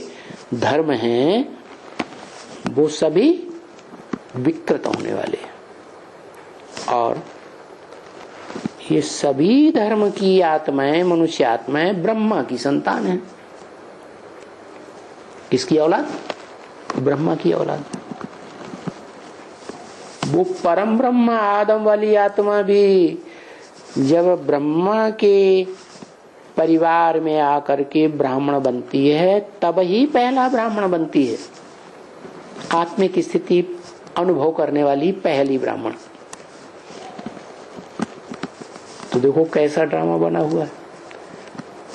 धर्म हैं वो सभी विकृत होने वाले हैं, और ये सभी धर्म की आत्माएं, मनुष्य आत्माएं ब्रह्मा की संतान है। किसकी औलाद? ब्रह्मा की औलाद। वो परम ब्रह्मा आदम वाली आत्मा भी जब ब्रह्मा के परिवार में आकर के ब्राह्मण बनती है, तब ही पहला ब्राह्मण बनती है, आत्मिक स्थिति अनुभव करने वाली पहली ब्राह्मण। तो देखो कैसा ड्रामा बना हुआ है।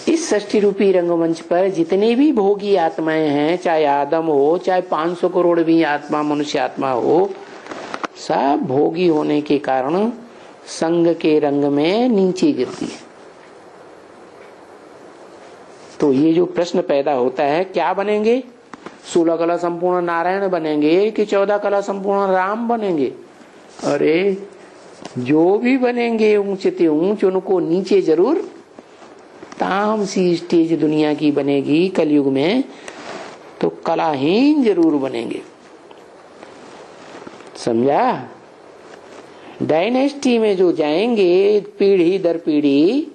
इस षष्ठी रूपी रंगमंच पर जितने भी भोगी आत्माएं हैं, चाहे आदम हो, चाहे 500 करोड़ भी आत्मा मनुष्य आत्मा हो, सब भोगी होने के कारण संग के रंग में नीचे गिरती है। तो ये जो प्रश्न पैदा होता है, क्या बनेंगे? 16 कला संपूर्ण नारायण बनेंगे कि 14 कला संपूर्ण राम बनेंगे? अरे जो भी बनेंगे ऊंचते ऊंच, उनको नीचे जरूर तामसी स्टेज दुनिया की बनेगी कलयुग में, तो कलाहीन जरूर बनेंगे। समझा? डायनेस्टी में जो जाएंगे पीढ़ी दर पीढ़ी,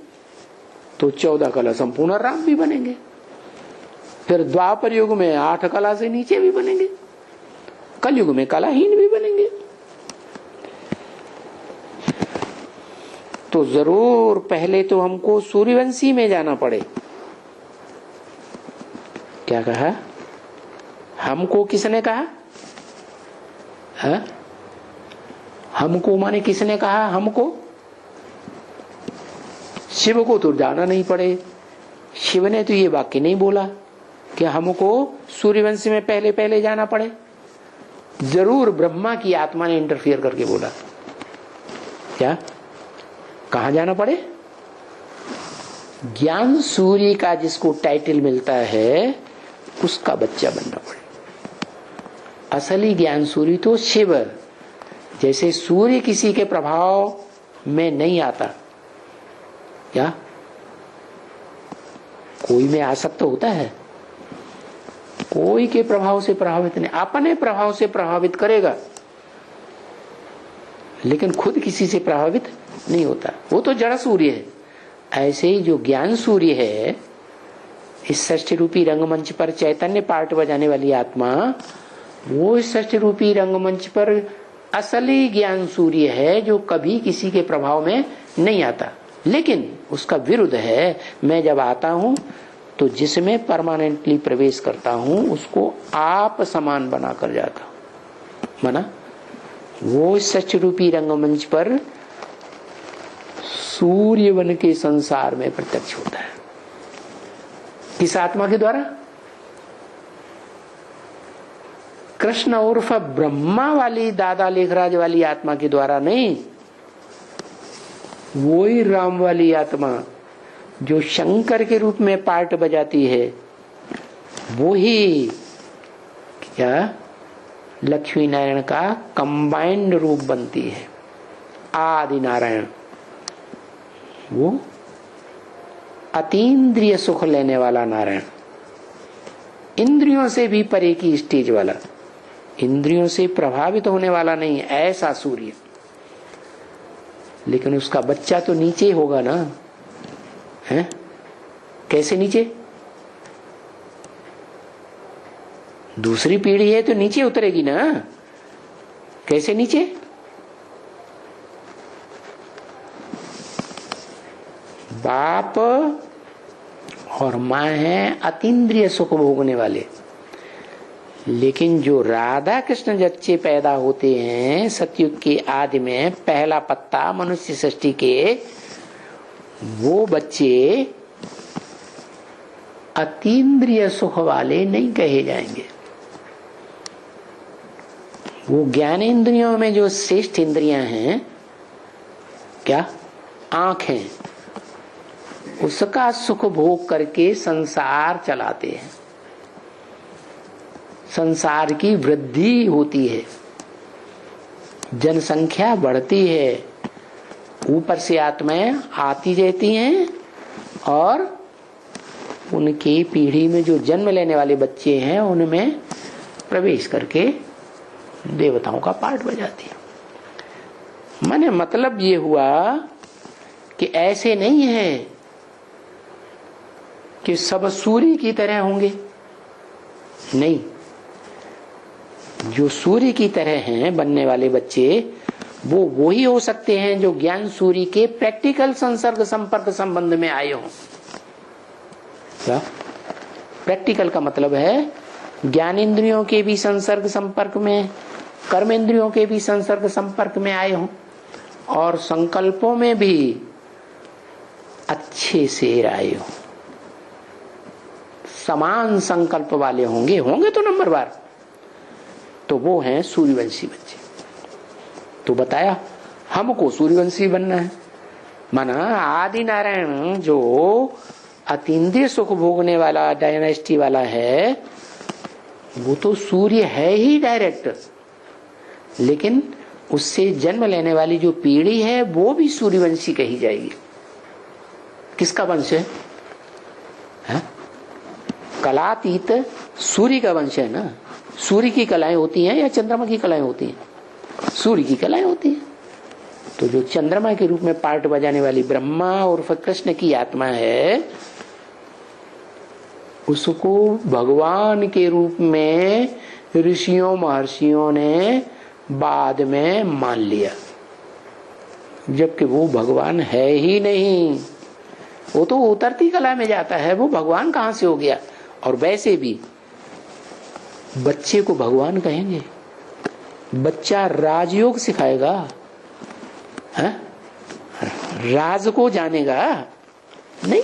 तो 14 कला संपूर्ण राम भी बनेंगे। फिर द्वापर युग में 8 कला से नीचे भी बनेंगे, कलयुग में कलाहीन भी बनेंगे। तो जरूर पहले तो हमको सूर्यवंशी में जाना पड़े। क्या कहा? हमको किसने कहा? हमको माने किसने कहा? हमको शिव को तो जाना नहीं पड़े। शिव ने तो ये वाक्य नहीं बोला कि हमको सूर्यवंशी में पहले पहले जाना पड़े। जरूर ब्रह्मा की आत्मा ने इंटरफियर करके बोला। क्या? कहां जाना पड़े? ज्ञान सूर्य का जिसको टाइटल मिलता है उसका बच्चा बनना पड़े। असली ज्ञान सूर्य तो शिव। जैसे सूर्य किसी के प्रभाव में नहीं आता, क्या कोई में आसक्त होता है? कोई के प्रभाव से प्रभावित नहीं, अपने प्रभाव से प्रभावित करेगा, लेकिन खुद किसी से प्रभावित नहीं होता। वो तो जड़ सूर्य है। ऐसे ही जो ज्ञान सूर्य है, इस षष्ठी रूपी रंगमंच पर चैतन्य पार्ट बजाने वाली आत्मा, वो इस षष्ठी रूपी रंगमंच पर असली ज्ञान सूर्य है, जो कभी किसी के प्रभाव में नहीं आता। लेकिन उसका विरुद्ध है, मैं जब आता हूं तो जिसमें परमानेंटली प्रवेश करता हूं उसको आप समान बना कर जाता हूं। माना वो सच रूपी रंगमंच पर सूर्य बन के संसार में प्रत्यक्ष होता है। किस आत्मा के द्वारा? कृष्ण उर्फ ब्रह्मा वाली, दादा लेखराज वाली आत्मा के द्वारा नहीं। वो ही राम वाली आत्मा जो शंकर के रूप में पार्ट बजाती है, वो ही क्या लक्ष्मी नारायण का कंबाइंड रूप बनती है। आदि नारायण वो अतीन्द्रिय सुख लेने वाला नारायण, इंद्रियों से भी परे की स्टेज वाला, इंद्रियों से प्रभावित होने वाला नहीं, ऐसा सूर्य। लेकिन उसका बच्चा तो नीचे होगा ना, है? कैसे नीचे? दूसरी पीढ़ी है तो नीचे उतरेगी ना। कैसे नीचे? बाप और माँ हैं अतीन्द्रिय सुख भोगने वाले, लेकिन जो राधा कृष्ण बच्चे पैदा होते हैं सतयुग के आदि में, पहला पत्ता मनुष्य सृष्टि के, वो बच्चे अतीन्द्रिय सुख वाले नहीं कहे जाएंगे। वो ज्ञान इंद्रियों में जो श्रेष्ठ इंद्रियां हैं, क्या? आंख है, उसका सुख भोग करके संसार चलाते हैं। संसार की वृद्धि होती है, जनसंख्या बढ़ती है, ऊपर से आत्माएं आती रहती हैं और उनकी पीढ़ी में जो जन्म लेने वाले बच्चे हैं उनमें प्रवेश करके देवताओं का पाठ बजाती है। माने मतलब ये हुआ कि ऐसे नहीं है कि सब सूर्य की तरह होंगे, नहीं। जो सूर्य की तरह हैं बनने वाले बच्चे, वो ही हो सकते हैं जो ज्ञान सूर्य के प्रैक्टिकल संसर्ग संपर्क संबंध में आए हों। क्या प्रैक्टिकल का मतलब है? ज्ञान इंद्रियों के भी संसर्ग संपर्क में, कर्म इंद्रियों के भी संसर्ग संपर्क में आए हों और संकल्पों में भी अच्छे से आए हों, समान संकल्प वाले होंगे तो नंबरवार, तो वो हैं सूर्यवंशी बच्चे। तो बताया हमको सूर्यवंशी बनना है। माना आदि नारायण जो अतीन्द्रिय सुख भोगने वाला डायनेस्टी वाला है, वो तो सूर्य है ही डायरेक्ट, लेकिन उससे जन्म लेने वाली जो पीढ़ी है वो भी सूर्यवंशी कही जाएगी। किसका वंश है? कलातीत सूर्य का वंश है ना। सूर्य की कलाएं होती हैं या चंद्रमा की कलाएं होती हैं? सूर्य की कलाएं होती हैं। तो जो चंद्रमा के रूप में पार्ट बजाने वाली ब्रह्मा और कृष्ण की आत्मा है, उसको भगवान के रूप में ऋषियों महर्षियों ने बाद में मान लिया, जबकि वो भगवान है ही नहीं। वो तो उतरती कला में जाता है, वो भगवान कहां से हो गया? और वैसे भी बच्चे को भगवान कहेंगे? बच्चा राजयोग सिखाएगा, है? राज को जानेगा नहीं।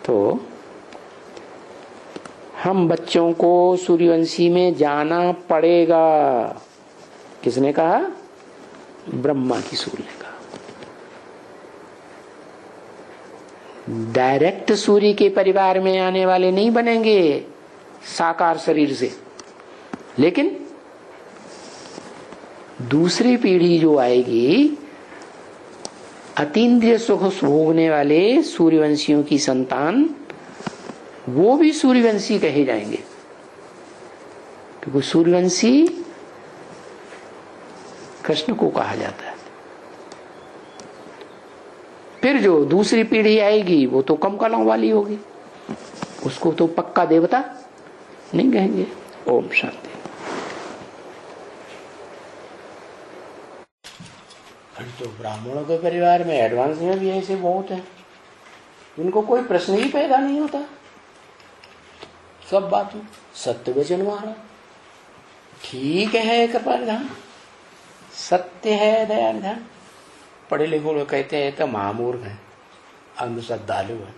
तो हम बच्चों को सूर्यवंशी में जाना पड़ेगा। किसने कहा? ब्रह्मा की सूर्य ने कहा। डायरेक्ट सूर्य के परिवार में आने वाले नहीं बनेंगे साकार शरीर से, लेकिन दूसरी पीढ़ी जो आएगी अतीन्द्रिय सुख भोगने वाले सूर्यवंशियों की संतान, वो भी सूर्यवंशी कहे जाएंगे, क्योंकि सूर्यवंशी कृष्ण को कहा जाता है। फिर जो दूसरी पीढ़ी आएगी वो तो कम कलाओं वाली होगी, उसको तो पक्का देवता नहीं कहेंगे। ओम शांति। तो ब्राह्मणों के परिवार में एडवांस में भी ऐसे बहुत है, उनको कोई प्रश्न ही पैदा नहीं होता, सब बात सत्य वचन मारा। ठीक है कृपाधान, सत्य है दया निधान। पढ़े लिखे लोग कहते हैं तो महामूर्ख है, अंधश्रद्धालु है।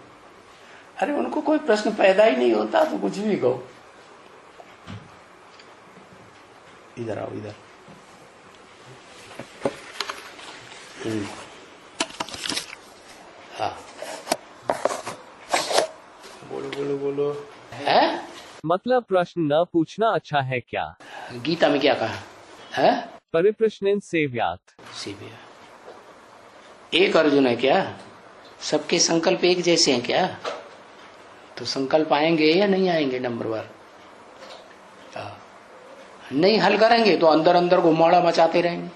अरे उनको कोई प्रश्न पैदा ही नहीं होता तो कुछ भी कहो। इधर आओ, इधर। हाँ, बोलो बोलो बोलो। है मतलब प्रश्न न पूछना अच्छा है क्या? गीता में क्या कहा है? परिप्रश्न सेव्यात। सेव्या एक अर्जुन है क्या? सबके संकल्प एक जैसे हैं क्या? तो संकल्प आएंगे या नहीं आएंगे? नंबर 1 नहीं हल करेंगे तो अंदर अंदर घुमाड़ा मचाते रहेंगे।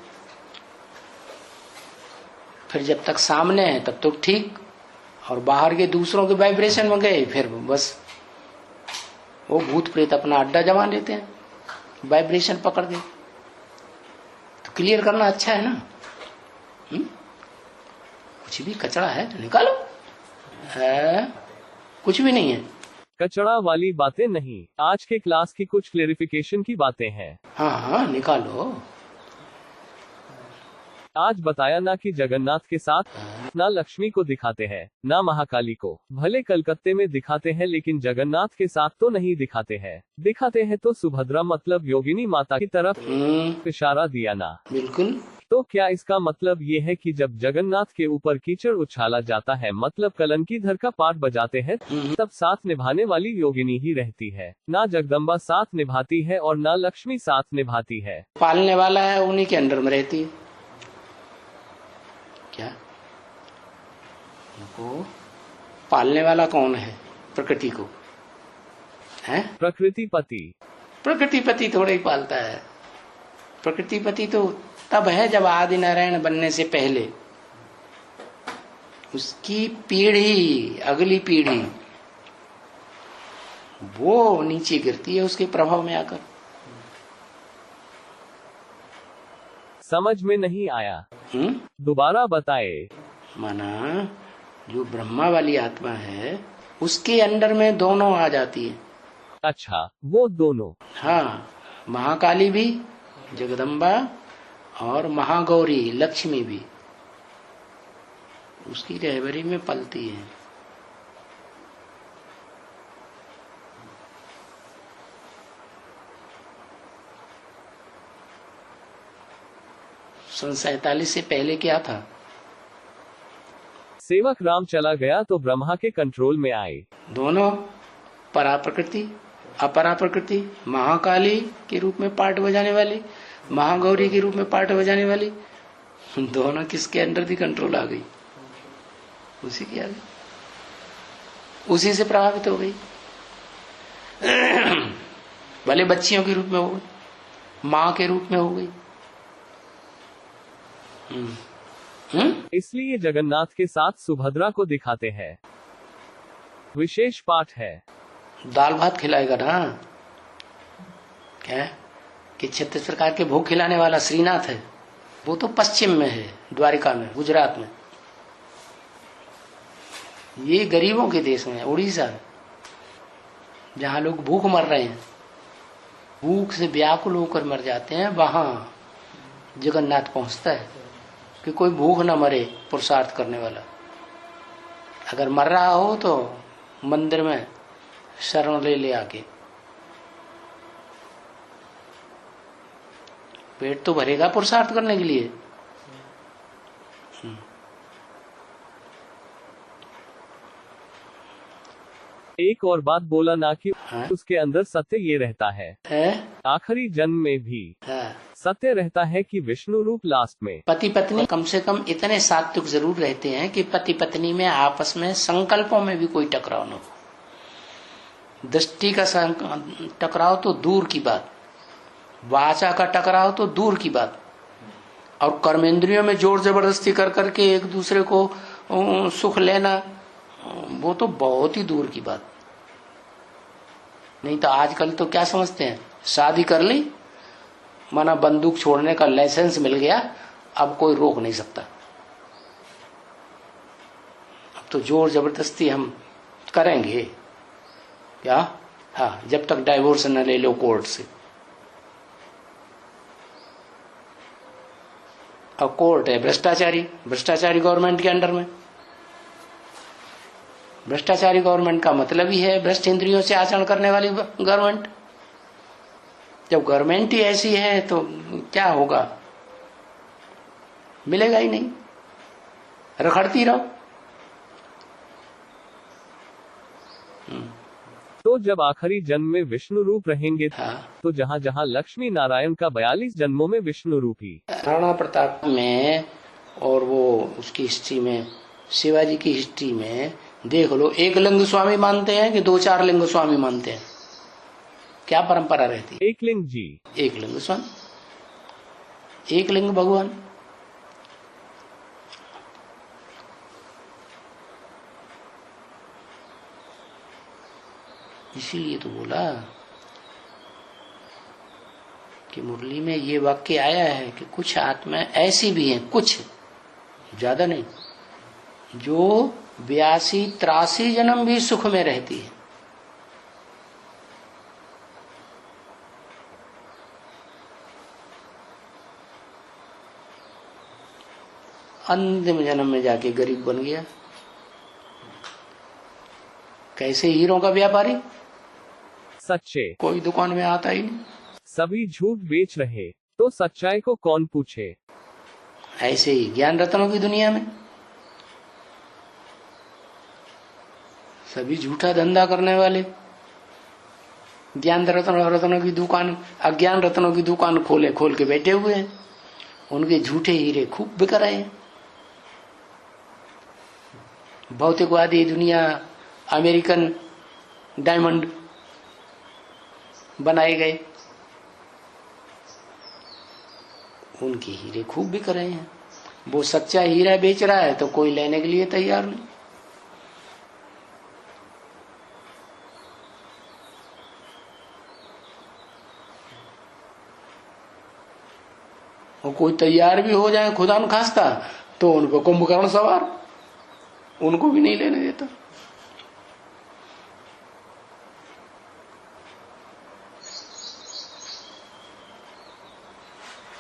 फिर जब तक सामने है तब तो ठीक, और बाहर के दूसरों के वाइब्रेशन में गए फिर बस वो भूत प्रेत अपना अड्डा जमा लेते हैं, वाइब्रेशन पकड़ के। तो क्लियर करना अच्छा है ना। कुछ भी कचरा है तो निकालो, कुछ भी नहीं है। कचरा वाली बातें नहीं, आज के क्लास की कुछ क्लेरिफिकेशन की बातें हैं। हाँ निकालो। आज बताया ना कि जगन्नाथ के साथ ना लक्ष्मी को दिखाते हैं ना महाकाली को। भले कलकत्ते में दिखाते हैं लेकिन जगन्नाथ के साथ तो नहीं दिखाते हैं। दिखाते हैं तो सुभद्रा मतलब योगिनी माता की तरफ इशारा दिया ना। बिल्कुल। तो क्या इसका मतलब ये है कि जब जगन्नाथ के ऊपर कीचड़ उछाला जाता है मतलब कलंकीधर का पाठ बजाते हैं तब साथ निभाने वाली योगिनी ही रहती है, ना जगदम्बा साथ निभाती है और ना लक्ष्मी साथ निभाती है। पालने वाला है उन्हीं के अंडर में रहती है। क्या उनको पालने वाला कौन है? प्रकृति को है। प्रकृतिपति। प्रकृतिपति थोड़ा ही पालता है। प्रकृतिपति तो तब है जब आदि नारायण बनने से पहले उसकी पीढ़ी, अगली पीढ़ी वो नीचे गिरती है उसके प्रभाव में आकर। समझ में नहीं आया, दोबारा बताए। माना जो ब्रह्मा वाली आत्मा है उसके अंडर में दोनों आ जाती है। अच्छा, वो दोनों। हाँ, महाकाली भी, जगदम्बा और महागौरी लक्ष्मी भी उसकी रहबरी में पलती है। सन 47 से पहले क्या था? सेवक राम चला गया तो ब्रह्मा के कंट्रोल में आए दोनों, परा प्रकृति अपरा प्रकृति, महाकाली के रूप में पार्ट बजाने वाली, महागौरी के रूप में पार्ट बजाने वाली, दोनों किसके अंडर थी? कंट्रोल आ गई, उसी की आ गई, उसी से प्रभावित हो गई। भले बच्चियों के रूप में हो गई, माँ के रूप में हो गई। इसलिए जगन्नाथ के साथ सुभद्रा को दिखाते हैं। विशेष पाठ है। दाल भात खिलाएगा ना, क्या कि 36 प्रकार के भोग खिलाने वाला श्रीनाथ है, वो तो पश्चिम में है, द्वारिका में, गुजरात में। ये गरीबों के देश में है, उड़ीसा में, जहां लोग भूख मर रहे हैं, भूख से व्याकुल होकर मर जाते हैं, वहां जगन्नाथ पहुंचता है कि कोई भूख न मरे, पुरुषार्थ करने वाला। अगर मर रहा हो तो मंदिर में शरण ले आके, पेट तो भरेगा पुरुषार्थ करने के लिए। एक और बात बोला ना कि उसके अंदर सत्य ये रहता है, आखिरी जन्म में भी सत्य रहता है कि विष्णु रूप लास्ट में। पति पत्नी कम से कम इतने सात्विक जरूर रहते हैं कि पति पत्नी में आपस में संकल्पों में भी कोई टकराव न हो। दृष्टि का टकराव तो दूर की बात, वाचा का टकराव तो दूर की बात, और कर्मेंद्रियों में जोर जबरदस्ती कर करके एक दूसरे को सुख लेना, वो तो बहुत ही दूर की बात। नहीं तो आजकल तो क्या समझते हैं, शादी कर ली माना बंदूक छोड़ने का लाइसेंस मिल गया, अब कोई रोक नहीं सकता। अब तो जोर जबरदस्ती हम करेंगे क्या? हाँ, जब तक डाइवोर्स न ले लो कोर्ट से। अब कोर्ट है भ्रष्टाचारी, भ्रष्टाचारी गवर्नमेंट के अंडर में। भ्रष्टाचारी गवर्नमेंट का मतलब ही है भ्रष्ट इंद्रियों से आचरण करने वाली गवर्नमेंट। जब गवर्नमेंट ही ऐसी है तो क्या होगा? मिलेगा ही नहीं, रखड़ती रहो। तो जब आखिरी जन्म में विष्णु रूप रहेंगे तो जहाँ जहाँ लक्ष्मी नारायण का 42 जन्मों में विष्णु रूप ही। राणा प्रताप में और वो उसकी हिस्ट्री में, शिवाजी की हिस्ट्री में देख लो, एक लिंग स्वामी मानते हैं कि 2-4 लिंग स्वामी मानते हैं? क्या परंपरा रहती है? एक लिंग जी। एक लिंग स्वयं, एक लिंग भगवान। इसीलिए तो बोला कि मुरली में ये वाक्य आया है कि कुछ आत्माएं ऐसी भी हैं, कुछ, ज्यादा नहीं, जो 82-83 जन्म भी सुख में रहती है। अंतिम जन्म में जाके गरीब बन गया। कैसे हीरों का व्यापारी, सच्चे कोई दुकान में आता ही नहीं। सभी झूठ बेच रहे तो सच्चाई को कौन पूछे। ऐसे ही ज्ञान रत्नों की दुनिया में सभी झूठा धंधा करने वाले ज्ञान रत्नों की दुकान, अज्ञान रत्नों की दुकान खोल के बैठे हुए हैं। उनके झूठे हीरे खूब बिक रहे हैं। भौतिकवादी दुनिया अमेरिकन डायमंड बनाए गए, उनके हीरे खूब बिक रहे हैं। वो सच्चा हीरा बेच रहा है तो कोई लेने के लिए तैयार नहीं। और कोई तैयार भी हो जाए खुदा न खास्ता तो उन पर कुंभकर्ण सवार, उनको भी नहीं लेने देता।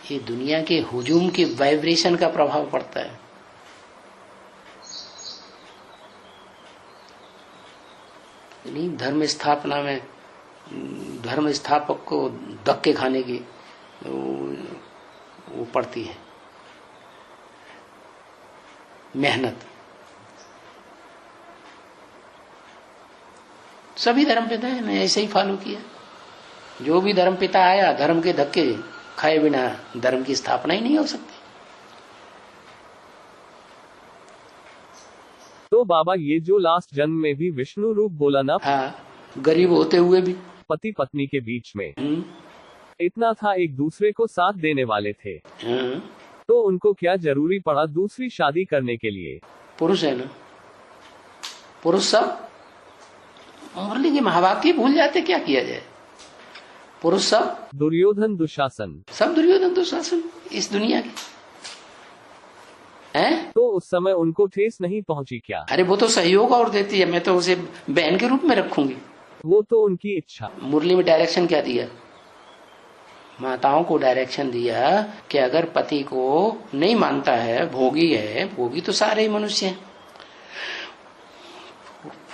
ये दुनिया के हुजूम के वाइब्रेशन का प्रभाव पड़ता है। नहीं, धर्म स्थापना में धर्म स्थापक को धक्के खाने की वो पड़ती है मेहनत। सभी धर्म पिता ने ऐसे ही फॉलो किया। जो भी धर्म पिता आया, धर्म के धक्के खाए बिना धर्म की स्थापना ही नहीं हो सकती। तो बाबा ये जो लास्ट जन्म में भी विष्णु रूप बोला ना, हाँ, गरीब होते हुए भी पति पत्नी के बीच में इतना था, एक दूसरे को साथ देने वाले थे, तो उनको क्या जरूरी पड़ा दूसरी शादी करने के लिए। पुरुष है ना, पुरुष सब मुरली के महावाक्य भूल जाते, क्या किया जाए। पुरुष सब दुर्योधन दुशासन, सब दुर्योधन दुशासन इस दुनिया के हैं। तो उस समय उनको ठेस नहीं पहुंची क्या? अरे वो तो सहयोग और देती है, मैं तो उसे बहन के रूप में रखूंगी। वो तो उनकी इच्छा। मुरली में डायरेक्शन क्या दिया? माताओं को डायरेक्शन दिया कि अगर पति को नहीं मानता है, भोगी है, भोगी तो सारे ही मनुष्य हैं,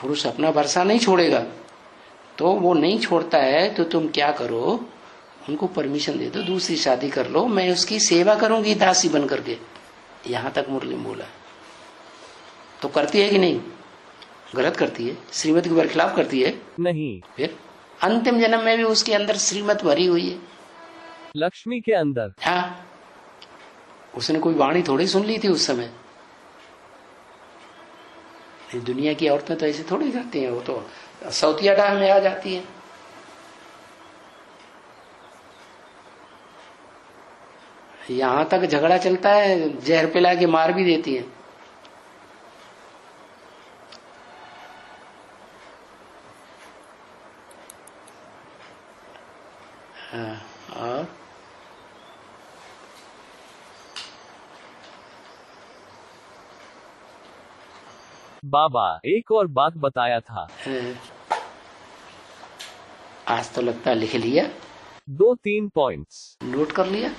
पुरुष अपना भरोसा नहीं छोड़ेगा, तो वो नहीं छोड़ता है तो तुम क्या करो, उनको परमिशन दे दो, दूसरी शादी कर लो, मैं उसकी सेवा करूंगी दासी बन करके। यहां तक मुरली में बोला। तो करती है कि नहीं? गलत करती है, श्रीमत के बरखिलाफ करती है। नहीं, फिर अंतिम जन्म में भी उसके अंदर श्रीमत भरी हुई है, लक्ष्मी के अंदर। हाँ, उसने कोई वाणी थोड़ी सुन ली थी उस समय। दुनिया की औरतें तो ऐसे थोड़ी करती हैं, वो तो सौतिया डाह में आ जाती है। यहां तक झगड़ा चलता है, जहर पिला के मार भी देती है। हाँ, और बाबा एक और बात बताया था। आज तो लगता लिख लिया, 2-3 पॉइंट्स नोट कर लिया।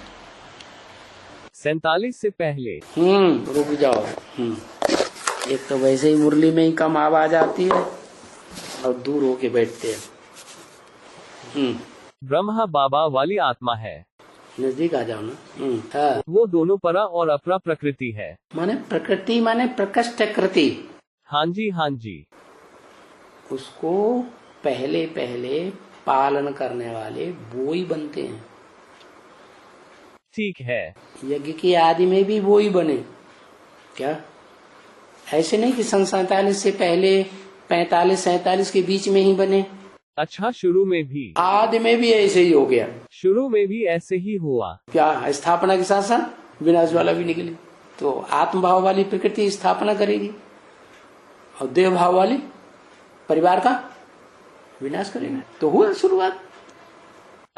47 से पहले रुक जाओ। एक तो वैसे ही मुरली में ही कम आवाज आती है और दूर होके बैठते हैं। ब्रह्मा बाबा वाली आत्मा है, नजदीक आ जाओ ना। हाँ। वो दोनों परा और अपरा प्रकृति है। माने प्रकृति माने प्रकृष्ट कृति। हाँ जी, हाँ जी। उसको पहले पहले पालन करने वाले वो ही बनते हैं। ठीक है। यज्ञ की आदि में भी वो ही बने क्या? ऐसे नहीं कि सन 47 से पहले 45-47 के बीच में ही बने। अच्छा, शुरू में भी आदि में भी ऐसे ही हो गया। शुरू में भी ऐसे ही हुआ। क्या स्थापना के साथ साथ विनाश वाला भी निकली। तो आत्मभाव वाली प्रकृति स्थापना करेगी और देह भाव वाली परिवार का विनाश करेगा। तो हुआ शुरुआत।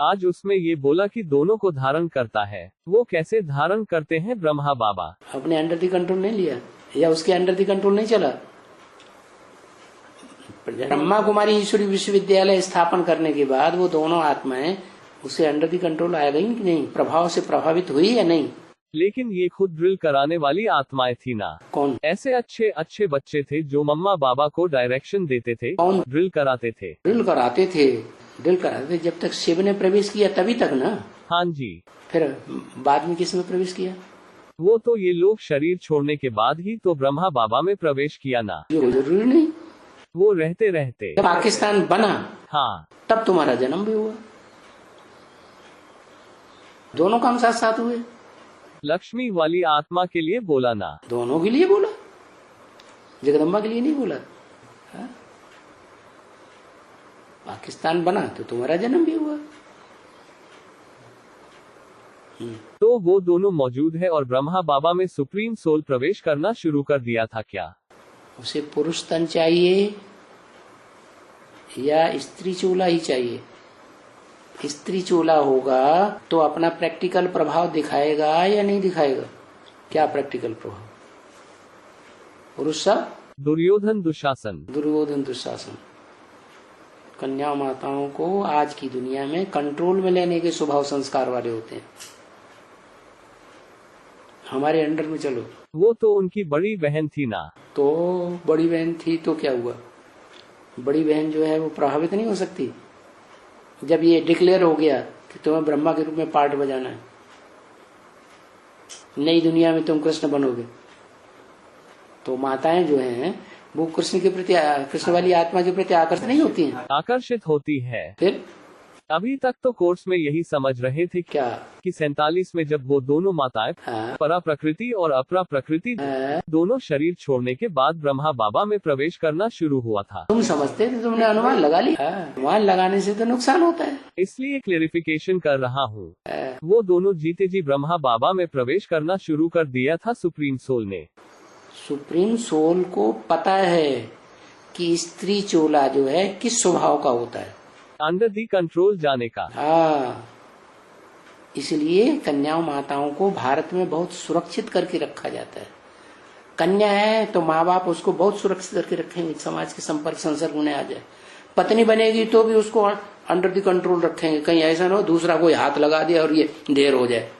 आज उसमें ये बोला कि दोनों को धारण करता है। वो कैसे धारण करते हैं ब्रह्मा बाबा? अपने अंडर दी कंट्रोल नहीं लिया या उसके अंडर दी कंट्रोल नहीं चला। ब्रह्मा कुमारी ईश्वरी विश्वविद्यालय स्थापन करने के बाद वो दोनों आत्माएं उसे अंडर दी कंट्रोल आ गई कि नहीं? प्रभाव से प्रभावित हुई या नहीं? लेकिन ये खुद ड्रिल कराने वाली आत्माएं थी ना। कौन? ऐसे अच्छे अच्छे बच्चे थे जो मम्मा बाबा को डायरेक्शन देते थे। कौन? ड्रिल कराते थे। ड्रिल कराते थे जब तक शिव ने प्रवेश किया तभी तक ना। हाँ जी। फिर बाद में किसमें प्रवेश किया? वो तो ये लोग शरीर छोड़ने के बाद ही तो ब्रह्मा बाबा में प्रवेश किया ना। जो जरूरी नहीं। वो रहते रहते जब पाकिस्तान बना हाँ, तब तुम्हारा जन्म भी हुआ। दोनों काम साथ साथ हुए। लक्ष्मी वाली आत्मा के लिए बोला ना। दोनों के लिए बोला, जगदम्बा के लिए नहीं बोला। हा? पाकिस्तान बना तो तुम्हारा जन्म भी हुआ। तो वो दोनों मौजूद है और ब्रह्मा बाबा में सुप्रीम सोल प्रवेश करना शुरू कर दिया था क्या? उसे पुरुष तन चाहिए या स्त्री चूल्हा ही चाहिए? स्त्री चूल्हा होगा तो अपना प्रैक्टिकल प्रभाव दिखाएगा या नहीं दिखाएगा? क्या प्रैक्टिकल प्रभाव? पुरुष सब दुर्योधन दुशासन कन्या माताओं को आज की दुनिया में कंट्रोल में लेने के स्वभाव संस्कार वाले होते हैं। हमारे अंडर में चलो। वो तो उनकी बड़ी बहन थी ना। तो बड़ी बहन थी तो क्या हुआ? बड़ी बहन जो है वो प्रभावित नहीं हो सकती? जब ये डिक्लेयर हो गया कि तुम्हें ब्रह्मा के रूप में पार्ट बजाना है, नई दुनिया में तुम कृष्ण बनोगे, तो माताएं जो हैं वो कृष्ण के प्रति, कृष्ण वाली आत्मा के प्रति आकर्षित नहीं होती हैं? आकर्षित होती है। फिर अभी तक तो कोर्स में यही समझ रहे थे क्या कि 47 में जब वो दोनों माताएं परा प्रकृति और अपरा प्रकृति दोनों शरीर छोड़ने के बाद ब्रह्मा बाबा में प्रवेश करना शुरू हुआ था। तुम समझते थे, तुमने अनुमान लगा लिया। अनुमान लगाने से तो नुकसान होता है, इसलिए क्लेरिफिकेशन कर रहा हूँ। वो दोनों जीते जी ब्रह्मा बाबा में प्रवेश करना शुरू कर दिया था सुप्रीम सोल ने। सुप्रीम सोल को पता है कि स्त्री चोला जो है किस स्वभाव का होता है, अंडर दी कंट्रोल जाने का। हाँ, इसलिए कन्याओं माताओं को भारत में बहुत सुरक्षित करके रखा जाता है। कन्या है तो माँ बाप उसको बहुत सुरक्षित करके रखेंगे, समाज के संपर्क संसर्ग में आ जाए। पत्नी बनेगी तो भी उसको अंडर दी कंट्रोल रखेंगे, कहीं ऐसा ना हो दूसरा कोई हाथ लगा दिया और ये ढेर हो जाए।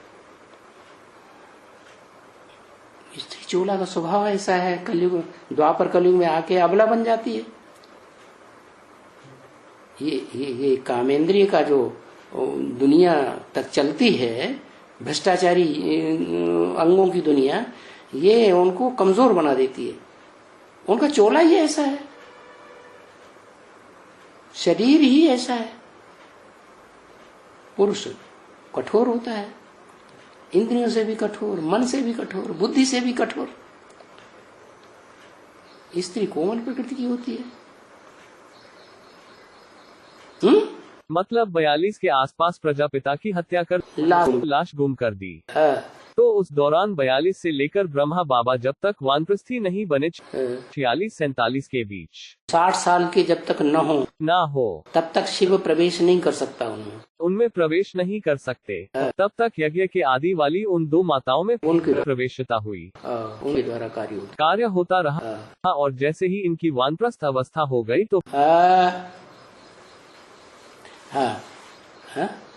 स्त्री चोला का स्वभाव ऐसा है, कलयुग द्वापर कलयुग में आके अबला बन जाती है। ये कामेंद्रिय का जो दुनिया तक चलती है, भ्रष्टाचारी अंगों की दुनिया, ये उनको कमजोर बना देती है। उनका चोला ही ऐसा है, शरीर ही ऐसा है। पुरुष कठोर होता है, इंद्रियों से भी कठोर, मन से भी कठोर, बुद्धि से भी कठोर। स्त्री कोमल प्रकृति की होती है। मतलब 42 के आसपास प्रजापिता की हत्या कर लाश गुम कर दी। तो उस दौरान 42 से लेकर ब्रह्मा बाबा जब तक वानप्रस्थी नहीं बने 46-47 के बीच 60 साल के जब तक न हो तब तक शिव प्रवेश नहीं कर सकता उनमें प्रवेश नहीं कर सकते। तब तक यज्ञ के आदि वाली उन दो माताओं में उनकी प्रवेशता हुई, उनके द्वारा कार्य होता रहा। और जैसे ही इनकी वानप्रस्थ अवस्था हो गई तो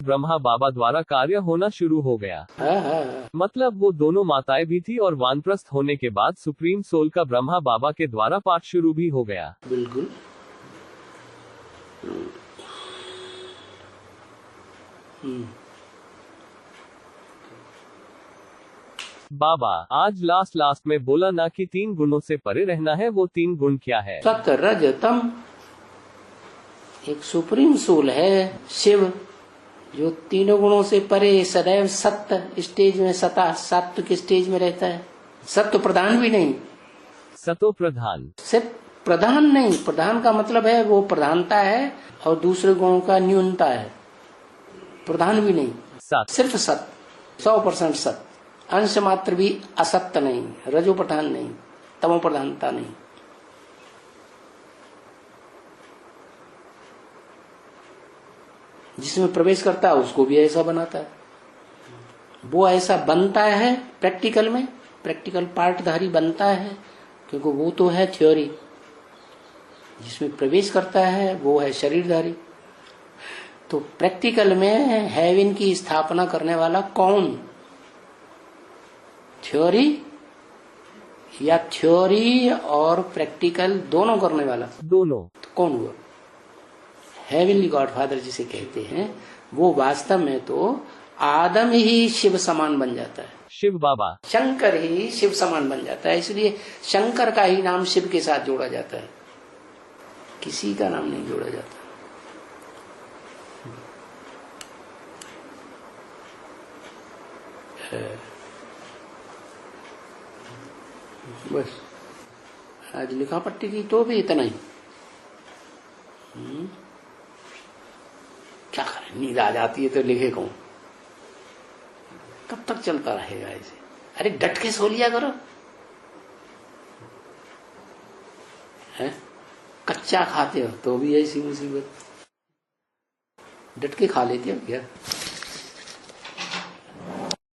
ब्रह्मा बाबा द्वारा कार्य होना शुरू हो गया। मतलब वो दोनों माताएं भी थी और वानप्रस्थ होने के बाद सुप्रीम सोल का ब्रह्मा बाबा के द्वारा पाठ शुरू भी हो गया। बिल्कुल। बाबा आज लास्ट में बोला ना कि 3 गुणों से परे रहना है। वो 3 गुण क्या है? सत्य रज तम। एक सुप्रीम सोल है शिव, जो तीनों गुणों से परे सदैव सत्य स्टेज में, सत्व के स्टेज में रहता है। सत्व प्रधान भी नहीं, सतो प्रधान, सिर्फ प्रधान नहीं, प्रधान का मतलब है वो प्रधानता है और दूसरे गुणों का न्यूनता है। प्रधान भी नहीं, सत, सिर्फ सत, 100% सत, अंश मात्र भी असत्य नहीं, रजो प्रधान नहीं, तमो प्रधानता नहीं। जिसमें प्रवेश करता है उसको भी ऐसा बनाता है, वो ऐसा बनता है प्रैक्टिकल में, प्रैक्टिकल पार्टधारी बनता है, क्योंकि वो तो है थ्योरी। जिसमें प्रवेश करता है वो है शरीरधारी। तो प्रैक्टिकल में हेवन की स्थापना करने वाला कौन? थ्योरी या थ्योरी और प्रैक्टिकल दोनों करने वाला? दोनों। तो कौन हुआ? हेवनली गॉडफादर जिसे कहते हैं, वो वास्तव में तो आदम ही शिव समान बन जाता है। शिव बाबा, शंकर ही शिव समान बन जाता है, इसलिए शंकर का ही नाम शिव के साथ जोड़ा जाता है, किसी का नाम नहीं जोड़ा जाता। बस आज लिखा पट्टी की तो भी इतना ही। क्या करें, नींद आ जाती है तो लिखे कौन? कब तक चलता रहेगा ऐसे? अरे डट के सो लिया करो। है कच्चा खाते हो तो भी ऐसी मुसीबत, डट के खा लेते हो क्या?